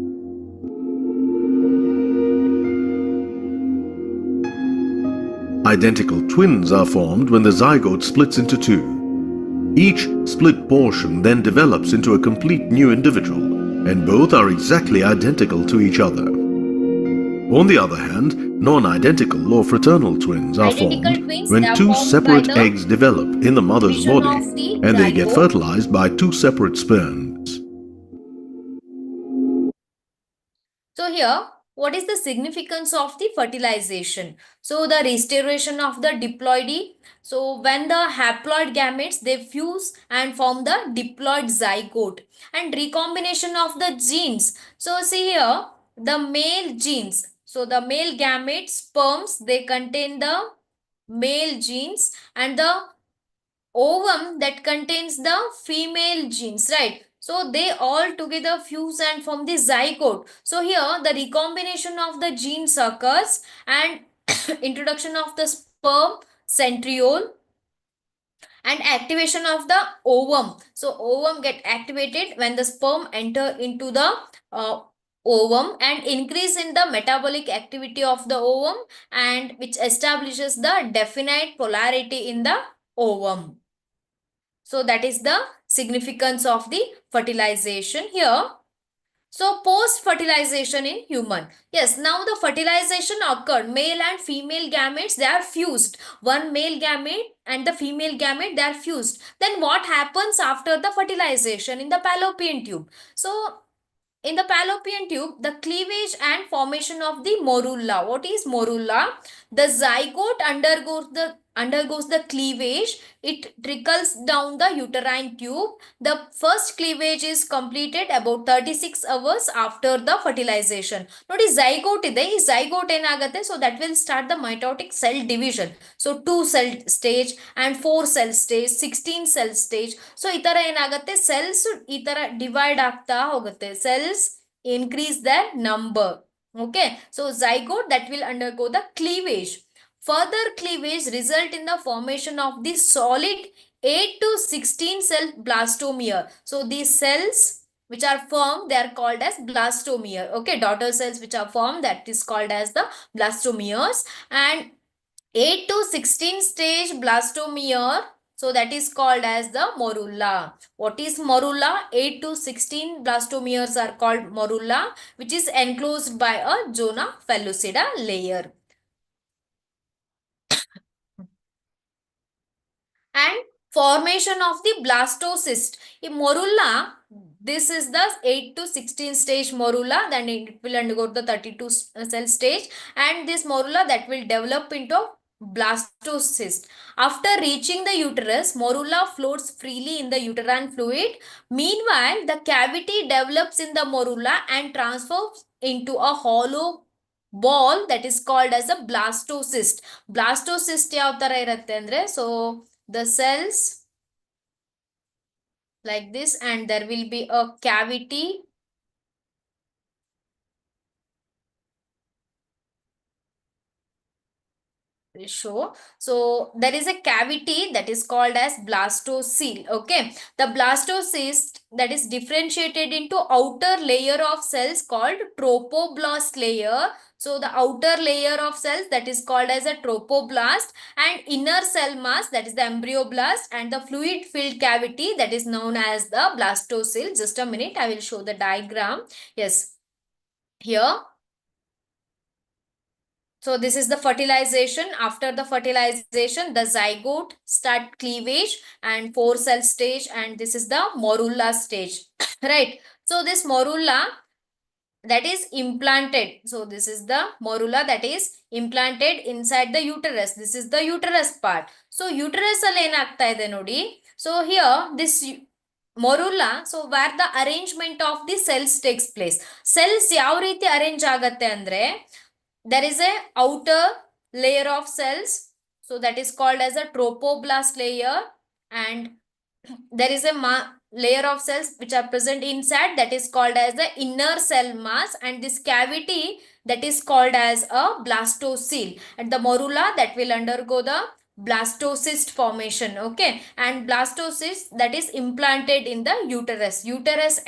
Identical twins are formed when the zygote splits into two. Each split portion then develops into a complete new individual, and both are exactly identical to each other. On the other hand, non-identical or fraternal twins are
Identical
formed
twins,
when
they are
two
formed by
separate
the
eggs develop in the mother's
division
body
of the
and they get
zygote.
fertilized by two separate sperms.
So here, what is the significance of the fertilization? So the restoration of the diploidy. So when the haploid gametes, they fuse and form the diploid zygote and recombination of the genes. So see here, the male genes. So the male gametes, sperms, they contain the male genes, and the ovum that contains the female genes, right? So they all together fuse and form the zygote. So here the recombination of the genes occurs and introduction of the sperm centriole and activation of the ovum. So ovum get activated when the sperm enter into the uh, ovum, and increase in the metabolic activity of the ovum, and which establishes the definite polarity in the ovum. So that is the significance of the fertilization here. So post-fertilization in human. Yes, now the fertilization occurred. Male and female gametes, they are fused. One male gamete and the female gamete, they are fused. Then what happens after the fertilization in the fallopian tube? So in the fallopian tube, the cleavage and formation of the morula. What is morula? The zygote undergoes the cleavage. It trickles down the uterine tube. The first cleavage is completed about 36 hours after the fertilization. Nodi zygote ide. Ee zygote enagutte, so that will start the mitotic cell division. So 2 cell stage and 4 cell stage, 16 cell stage. So ಈ ತರ ಏನಾಗುತ್ತೆ, cells ಈ ತರ divide ಆಗ್ತಾ ಹೋಗುತ್ತೆ. Cells increase their number. Okay, so zygote that will undergo the cleavage. Further cleavage result in the formation of the solid 8 to 16 cell blastomere. So these cells which are formed, they are called as blastomere. Okay, daughter cells which are formed, that is called as the blastomeres. And 8 to 16 stage blastomere, so that is called as the morula. What is morula? 8 to 16 blastomeres are called morula, which is enclosed by a zona pellucida layer. And formation of the blastocyst. In morula, this is the 8 to 16 stage morula, then it will undergo the 32 cell stage, and this morula that will develop into blastocyst. After reaching the uterus, morula floats freely in the uterine fluid. Meanwhile, the cavity develops in the morula and transforms into a hollow ball that is called as a blastocyst. Blastocyst ಯಾವ ತರ ಇರುತ್ತೆ ಅಂದ್ರೆ, so the cells like this, and there will be a cavity will show. So there is a cavity that is called as blastocele. Okay, the blastocyst that is differentiated into outer layer of cells called tropoblast layer. So the outer layer of cells that is called as a tropoblast, and inner cell mass that is the embryoblast, and the fluid filled cavity that is known as the blastocele. Just a minute, I will show the diagram. Yes, here. So this is the fertilization. After the fertilization, the zygote start cleavage and 4 cell stage, and this is the morula stage. Right. So this morula that is implanted. So this is the morula that is implanted inside the uterus. This is the uterus part. So uterus alli enagta ide nodi. So here this morula, so where the arrangement of the cells takes place. Cells yav reeti arrange agatte andre, there is a outer layer of cells, so that is called as a tropoblast layer, and there is a layer of cells which are present inside, that is called as the inner cell mass, and this cavity that is called as a blastocele, and the morula that will undergo the blastocyst formation. Okay, and blastocyst that is implanted in the uterus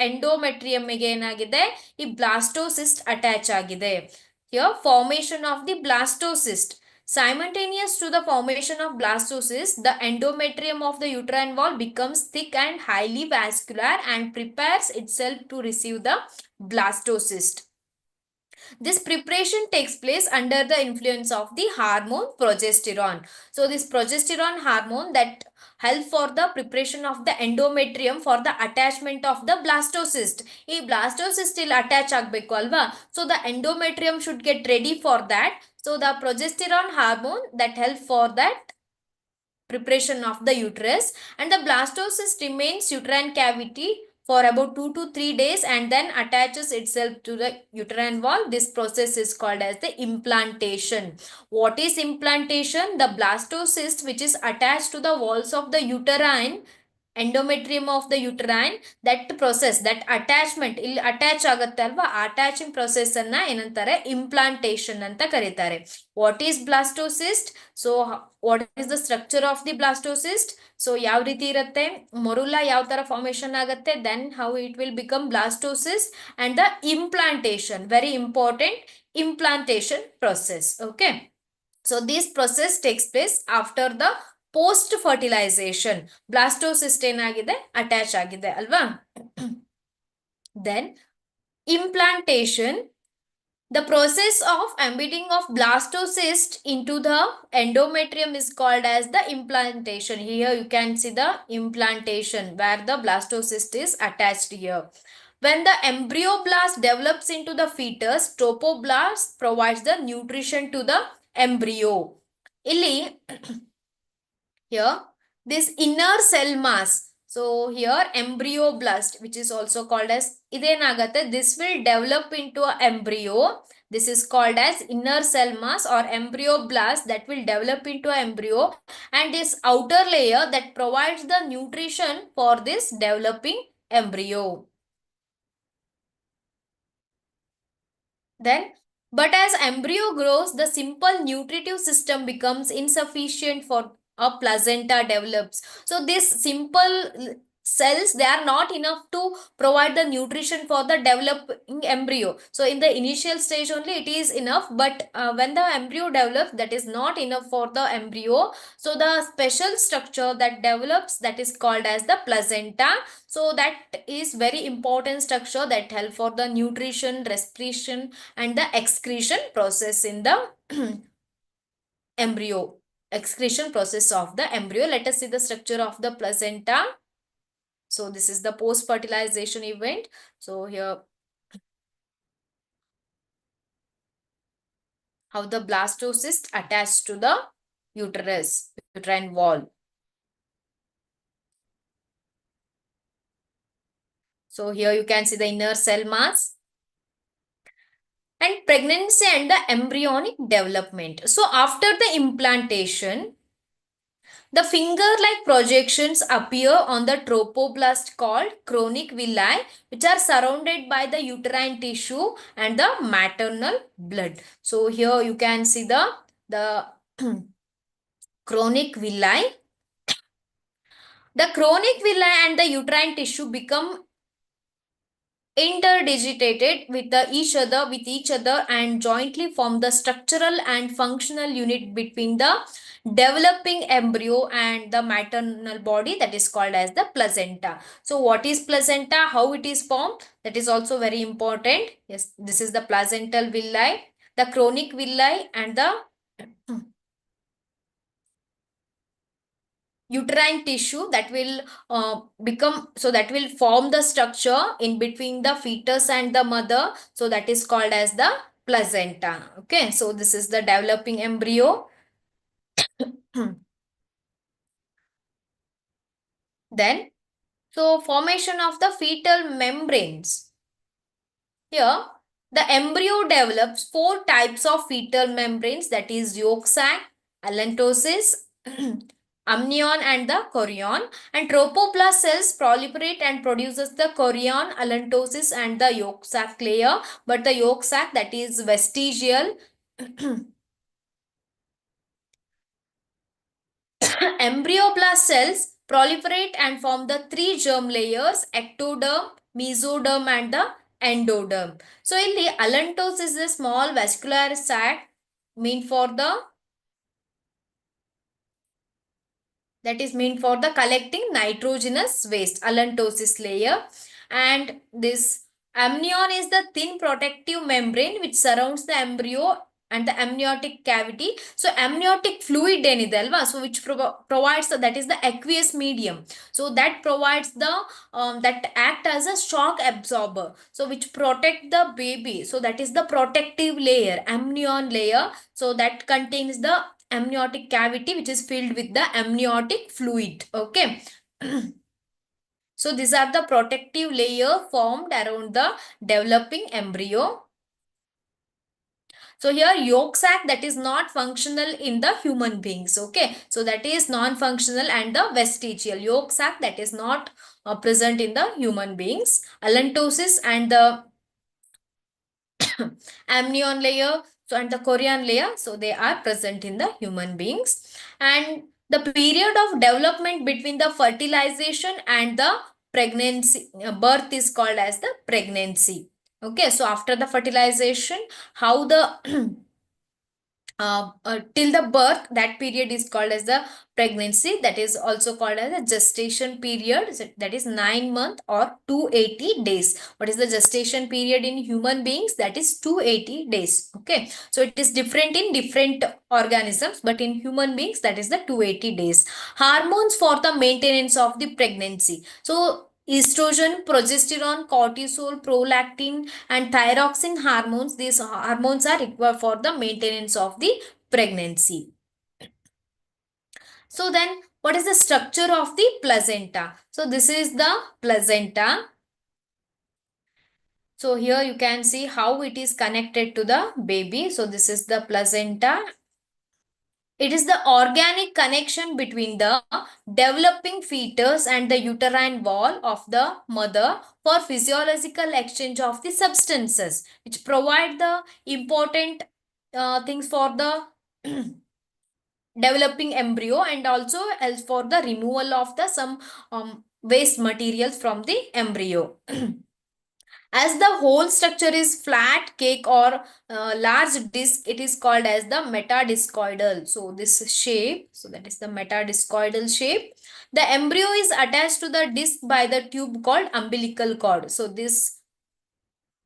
endometrium ಗೆ ಏನಾಗಿದೆ, ಈ blastocyst attach ಆಗಿದೆ. Here formation of the blastocyst. Simultaneous to the formation of blastocyst, the endometrium of the uterine wall becomes thick and highly vascular and prepares itself to receive the blastocyst. This preparation takes place under the influence of the hormone progesterone. So this progesterone hormone that help for the preparation of the endometrium for the attachment of the blastocyst. ಈ blastocyst ಇಲ್ಲಿ attach ಆಗಬೇಕು ಅಲ್ವಾ, so the endometrium should get ready for that. So the progesterone hormone that help for that preparation of the uterus, and the blastocyst remains uterine cavity for about 2 to 3 days and then attaches itself to the uterine wall. This process is called as the implantation. What is implantation? The blastocyst which is attached to the walls of the uterine endometrium of the uterine, that process, that attachment ಇಲ್ಲಿ attach ಆಗುತ್ತೆ ಅಲ್ವಾ, attaching process ಅನ್ನ ಏನಂತಾರೆ, implantation ಅಂತ ಕರೀತಾರೆ. What is blastocyst? So what is the structure of the blastocyst? So ಯಾವ ರೀತಿ ಇರುತ್ತೆ, ಮೊರುಲಾ ಯಾವ ತರ ಫಾರ್ಮೇಶನ್ ಆಗುತ್ತೆ, then how it will become blastocyst and the implantation, very important implantation process. Okay, so this process takes place after the post fertilization. Blastocyst ಏನಾಗಿದೆ, attach ಆಗಿದೆ ಅಲ್ವಾ. Then implantation, the process of embedding of blastocyst into the endometrium is called as the implantation. Here you can see the implantation where the blastocyst is attached here. When the embryoblast develops into the fetus, trophoblast provides the nutrition to the embryo. Illi here this inner cell mass, so here embryoblast which is also called as idenagate, this will develop into a embryo. This is called as inner cell mass or embryoblast that will develop into an embryo, and this outer layer that provides the nutrition for this developing embryo. Then, but as embryo grows, the simple nutritive system becomes insufficient for a placenta develops. So this simple cells, they are not enough to provide the nutrition for the developing embryo. So in the initial stage only it is enough, but when the embryo develops, that is not enough for the embryo. So the special structure that develops, that is called as the placenta. So that is very important structure that help for the nutrition, respiration and the excretion process in the embryo, excretion process of the embryo. Let us see the structure of the placenta. So this is the post fertilization event. So here how the blastocyst attached to the uterus, uterine wall. So here you can see the inner cell mass and pregnancy and the embryonic development. So after the implantation, the finger-like projections appear on the trophoblast called chronic villi, which are surrounded by the uterine tissue and the maternal blood. So here you can see the chronic villi. The chronic villi and the uterine tissue become interdigitated with each other and jointly form the structural and functional unit between the developing embryo and the maternal body, that is called as the placenta. So what is placenta, how it is formed, that is also very important. Yes, this is the placental villi, the chronic villi and the uterine tissue that will that will form the structure in between the fetus and the mother. So that is called as the placenta. Okay, so this is the developing embryo. Then, so formation of the fetal membranes. Here, the embryo develops 4 types of fetal membranes, that is yolk sac, allantosis, amnion and the chorion. And trophoblast cells proliferate and produces the chorion, allantosis and the yolk sac layer. But the yolk sac, that is vestigial. Embryoblast cells proliferate and form the 3 germ layers, ectoderm, mesoderm and the endoderm. So ಇಲ್ಲಿ allantosis is a small vascular sac meant for the collecting nitrogenous waste, allantosis layer. And this amnion is the thin protective membrane which surrounds the embryo and the amniotic cavity. So amniotic fluid ಏನಿದೆ ಅಲ್ವಾ, so which provides that is the aqueous medium. So that provides the that act as a shock absorber, so which protect the baby. So that is the protective layer, amnion layer. So that contains the amniotic cavity which is filled with the amniotic fluid. Okay. So these are the protective layer formed around the developing embryo. So here yolk sac that is not functional in the human beings. Okay. So that is non-functional, and the vestigial yolk sac that is not present in the human beings. Allantosis and the amnion layer, so and the chorion layer, so they are present in the human beings. And the period of development between the fertilization and the pregnancy, birth is called as the pregnancy. Okay, so after the fertilization, how the till the birth, that period is called as the pregnancy. That is also called as a gestation period, that is 9 months or 280 days. What is the gestation period in human beings? That is 280 days. Okay, so it is different in different organisms, but in human beings that is the 280 days. Hormones for the maintenance of the pregnancy. So estrogen, progesterone, cortisol, prolactin and thyroxine hormones, these hormones are required for the maintenance of the pregnancy. So then what is the structure of the placenta? So this is the placenta. So here you can see how it is connected to the baby. So this is the placenta. It is the organic connection between the developing fetus and the uterine wall of the mother for physiological exchange of the substances, which provide the important things for the developing embryo, and also else for the removal of the some waste materials from the embryo. As the whole structure is flat cake or large disc, it is called as the metadiscoidal. So this shape, so that is the metadiscoidal shape. The embryo is attached to the disc by the tube called umbilical cord. So this,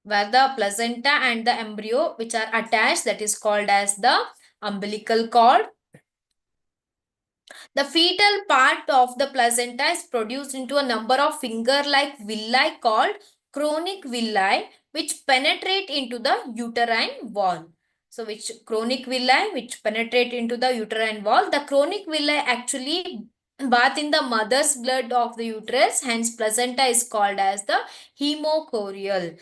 where the placenta and the embryo which are attached, that is called as the umbilical cord. The fetal part of the placenta is produced into a number of finger-like villi called chronic villi, which penetrate into the uterine wall. So which chronic villi which penetrate into the uterine wall. The chronic villi actually bath in the mother's blood of the uterus, hence placenta is called as the hemochorial.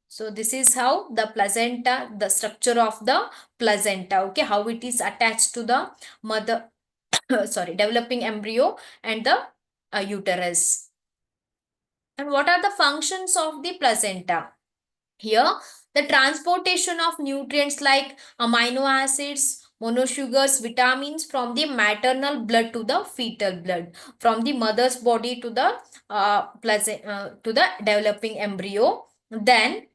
So this is how the placenta, the structure of the placenta, okay, how it is attached to the mother, sorry, developing embryo and the uterus. And what are the functions of the placenta? Here, the transportation of nutrients like amino acids, monosugars, vitamins from the maternal blood to the fetal blood, from the mother's body to the to the developing embryo. Then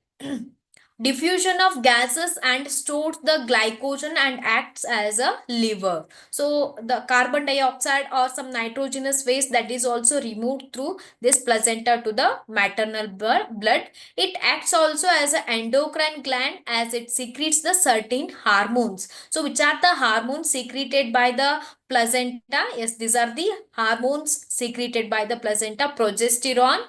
diffusion of gases and stores the glycogen and acts as a lever. So the carbon dioxide or some nitrogenous waste that is also removed through this placenta to the maternal blood. It acts also as an endocrine gland as it secretes the certain hormones. So which are the hormones secreted by the placenta? Yes, these are the hormones secreted by the placenta. Progesterone,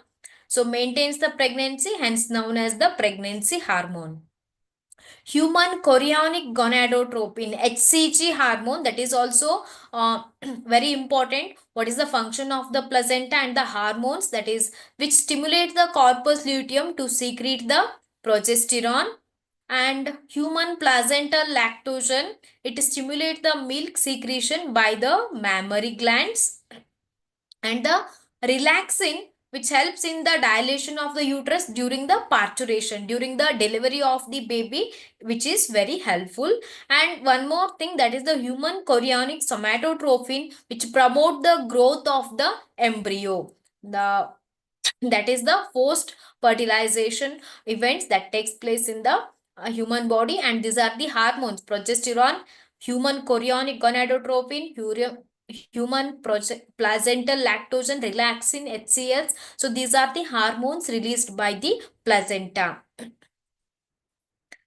so maintains the pregnancy, hence known as the pregnancy hormone. Human chorionic gonadotropin, HCG hormone, that is also very important. What is the function of the placenta and the hormones, that is which stimulate the corpus luteum to secrete the progesterone. And human placental lactation, it stimulates the milk secretion by the mammary glands. And the relaxin, which helps in the dilation of the uterus during the parturition, during the delivery of the baby, which is very helpful. And one more thing, that is the human chorionic somatotropin, which promote the growth of the embryo. The that is the post fertilization events that takes place in the human body. And these are the hormones: progesterone, human chorionic gonadotropin, human placental lactogen, relaxin, HCS. So these are the hormones released by the placenta.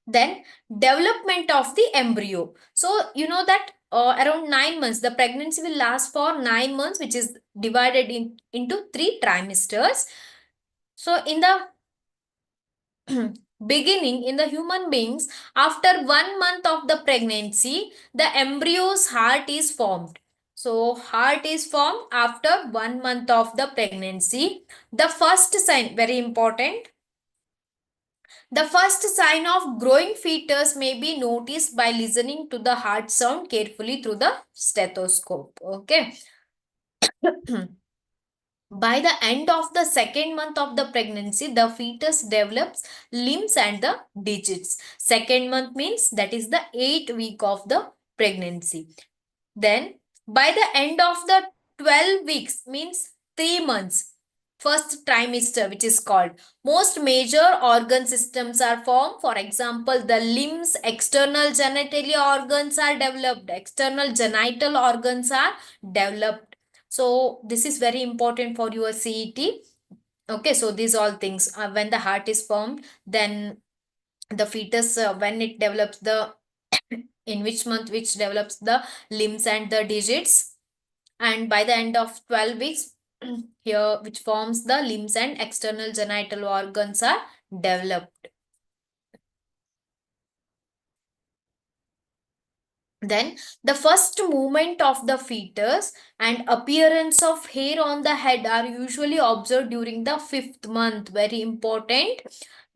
Then development of the embryo. So you know that around 9 months, the pregnancy will last for 9 months, which is divided into 3 trimesters. So in the beginning, in the human beings, after 1 month of the pregnancy, the embryo's heart is formed. So heart is formed after 1 month of the pregnancy. The first sign, very important. The first sign of growing fetus may be noticed by listening to the heart sound carefully through the stethoscope. Okay. By the end of the second month of the pregnancy, the fetus develops limbs and the digits. Second month means that is the 8th week of the pregnancy. Then by the end of the 12 weeks means 3 months, first trimester, which is called, most major organ systems are formed. For example, the limbs, external genitalia organs are developed, external genital organs are developed. So this is very important for your CET. Okay, so these all things, when the heart is formed, then the fetus, when it develops the in which month which develops the limbs and the digits, and by the end of 12 weeks here which forms the limbs and external genital organs are developed. Then the first movement of the fetus and appearance of hair on the head are usually observed during the 5th month. Very important.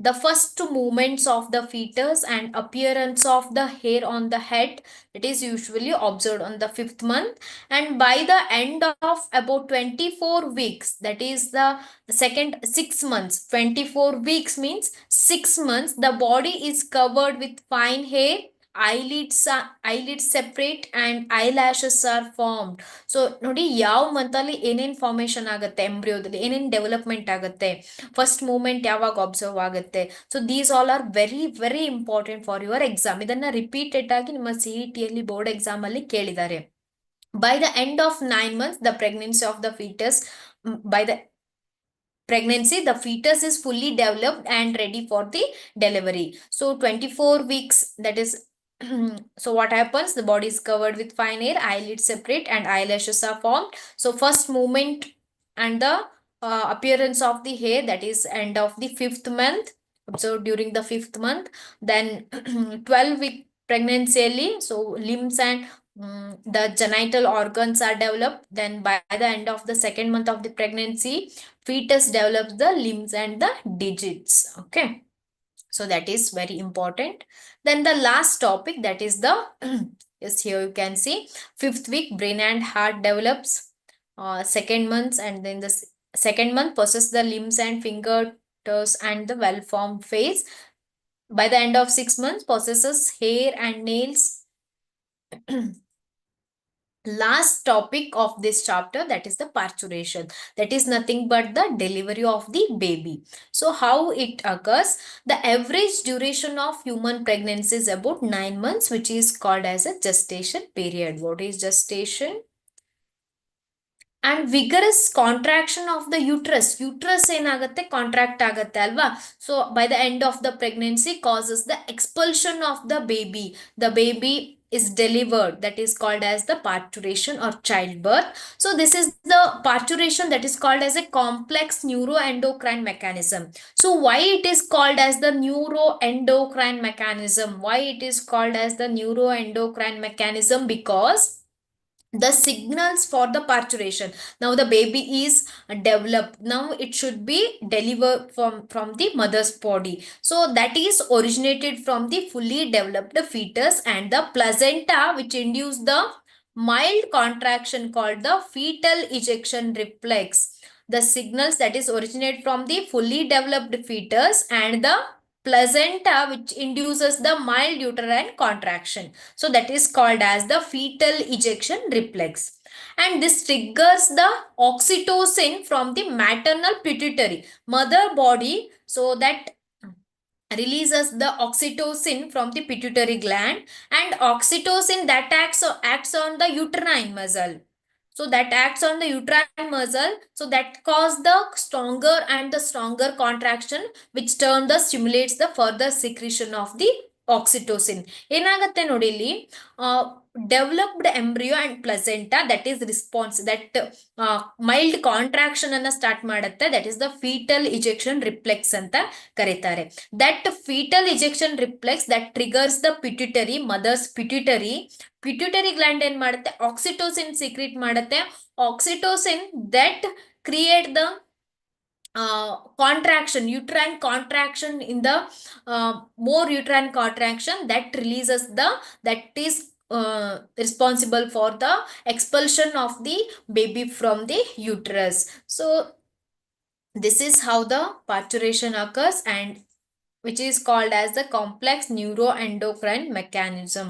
The first movements of the fetus and appearance of the hair on the head, it is usually observed on the 5th month, and by the end of about 24 weeks, that is the second 6 months. 24 weeks means 6 months, the body is covered with fine hair, eyelids separate and eyelashes are formed. So ನೋಡಿ ಯಾವ month ಅಲ್ಲಿ ಏನೇನ್ formation ಆಗುತ್ತೆ, ಎಂಬ್ರಿಯೋದಲ್ಲಿ ಏನೇನ್ development ಆಗುತ್ತೆ, first moment ಯಾವಾಗ observe ಆಗುತ್ತೆ. So these all are very very important for your exam. ಇದನ್ನ ರಿಪೀಟೆಡ್ ಆಗಿ ನಿಮ್ಮ CET ಅಲ್ಲಿ ಬೋರ್ಡ್ ಎಕ್ಸಾಮ್ ಅಲ್ಲಿ ಕೇಳಿದ್ದಾರೆ. By the end of 9 months, the pregnancy of the fetus, by the pregnancy, the fetus is fully developed and ready for the delivery. So 24 weeks, that is so what happens, the body is covered with fine hair, eyelids separate and eyelashes are formed. So first movement and the appearance of the hair, that is end of the 5th month, observed during the 5th month. Then 12-week pregnancy, so limbs and the genital organs are developed. Then by the end of the 2nd month of the pregnancy, fetus develops the limbs and the digits. Okay, so that is very important. Then the last topic, that is the yes, here you can see 5th week, brain and heart develops. 2nd month, and then the 2nd month possess the limbs and finger toes and the well formed face. By the end of 6 months possesses hair and nails. Last topic of this chapter, that is the parturition, that is nothing but the delivery of the baby. So how it occurs, the average duration of human pregnancy is about 9 months, which is called as a gestation period. What is gestation? And vigorous contraction of the uterus ಏನಾಗುತ್ತೆ, contract ಆಗುತ್ತೆ ಅಲ್ವಾ. So by the end of the pregnancy causes the expulsion of the baby is delivered, that is called as the parturition or childbirth. So this is the parturition that is called as a complex neuroendocrine mechanism. So why it is called as the neuroendocrine mechanism? Why it is called as the neuroendocrine mechanism? Because the signals for the parturition, now the baby is developed, now it should be delivered from the mother's body. So that is originated from the fully developed fetus and the placenta, which induce the mild contraction called the fetal ejection reflex. The signals that is originate from the fully developed fetus and the placenta, which induces the mild uterine contraction. So that is called as the fetal ejection reflex. And this triggers the oxytocin from the maternal pituitary, mother body, so that releases the oxytocin from the pituitary gland, and oxytocin that acts on the uterine muscle. So that acts on the uterine muscle, so that cause the stronger and the stronger contraction, which turn the stimulates the further secretion of the oxytocin. ಏನಾಗುತ್ತೆ ನೋಡಿ ಇಲ್ಲಿ, developed embryo and placenta, that is response, that mild contraction ಅನ್ನ start ಮಾಡುತ್ತೆ, that is the foetal ejection reflex ಅಂತ ಕರೀತಾರೆ. That foetal ejection reflex that triggers the pituitary, mother's pituitary. Pituitary gland ಏನ್ ಮಾಡುತ್ತೆ, oxytocin secrete ಮಾಡುತ್ತೆ. Oxytocin that create the contraction, uterine contraction in the more uterine contraction that releases the, that is responsible for the expulsion of the baby from the uterus. So this is how the parturition occurs, and which is called as the complex neuroendocrine mechanism.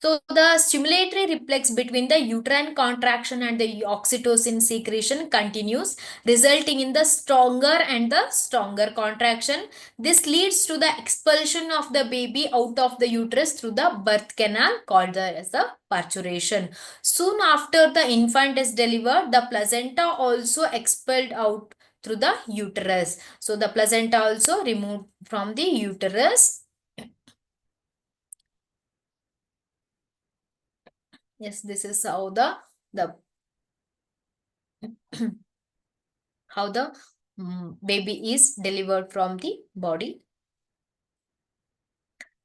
So the stimulatory reflex between the uterine contraction and the oxytocin secretion continues, resulting in the stronger and the stronger contraction. This leads to the expulsion of the baby out of the uterus through the birth canal, called as the parturition. Soon after the infant is delivered, the placenta also expelled out through the uterus. So the placenta also removed from the uterus. Yes, this is how the how the baby is delivered from the body.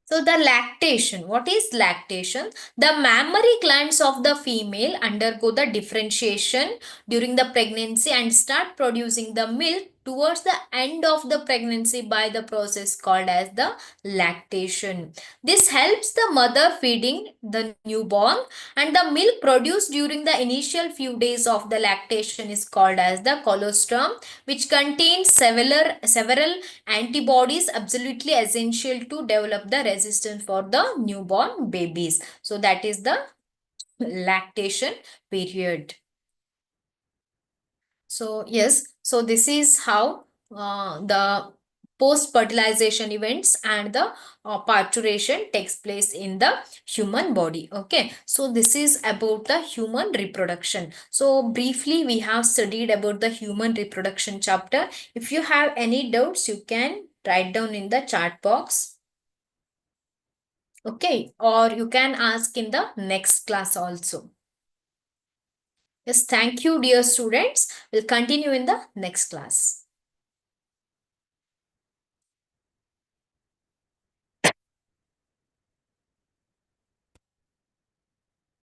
So the lactation, what is lactation? The mammary glands of the female undergo the differentiation during the pregnancy and start producing the milk towards the end of the pregnancy by the process called as the lactation. This helps the mother feeding the newborn, and the milk produced during the initial few days of the lactation is called as the colostrum, which contains several antibodies absolutely essential to develop the resistance for the newborn babies. So that is the lactation period. So yes, so this is how the post-fertilization events and the parturition takes place in the human body. Okay, so this is about the human reproduction. So briefly we have studied about the human reproduction chapter. If you have any doubts, you can write down in the chat box. Okay, or you can ask in the next class also. Yes, thank you, dear students. We'll continue in the next class.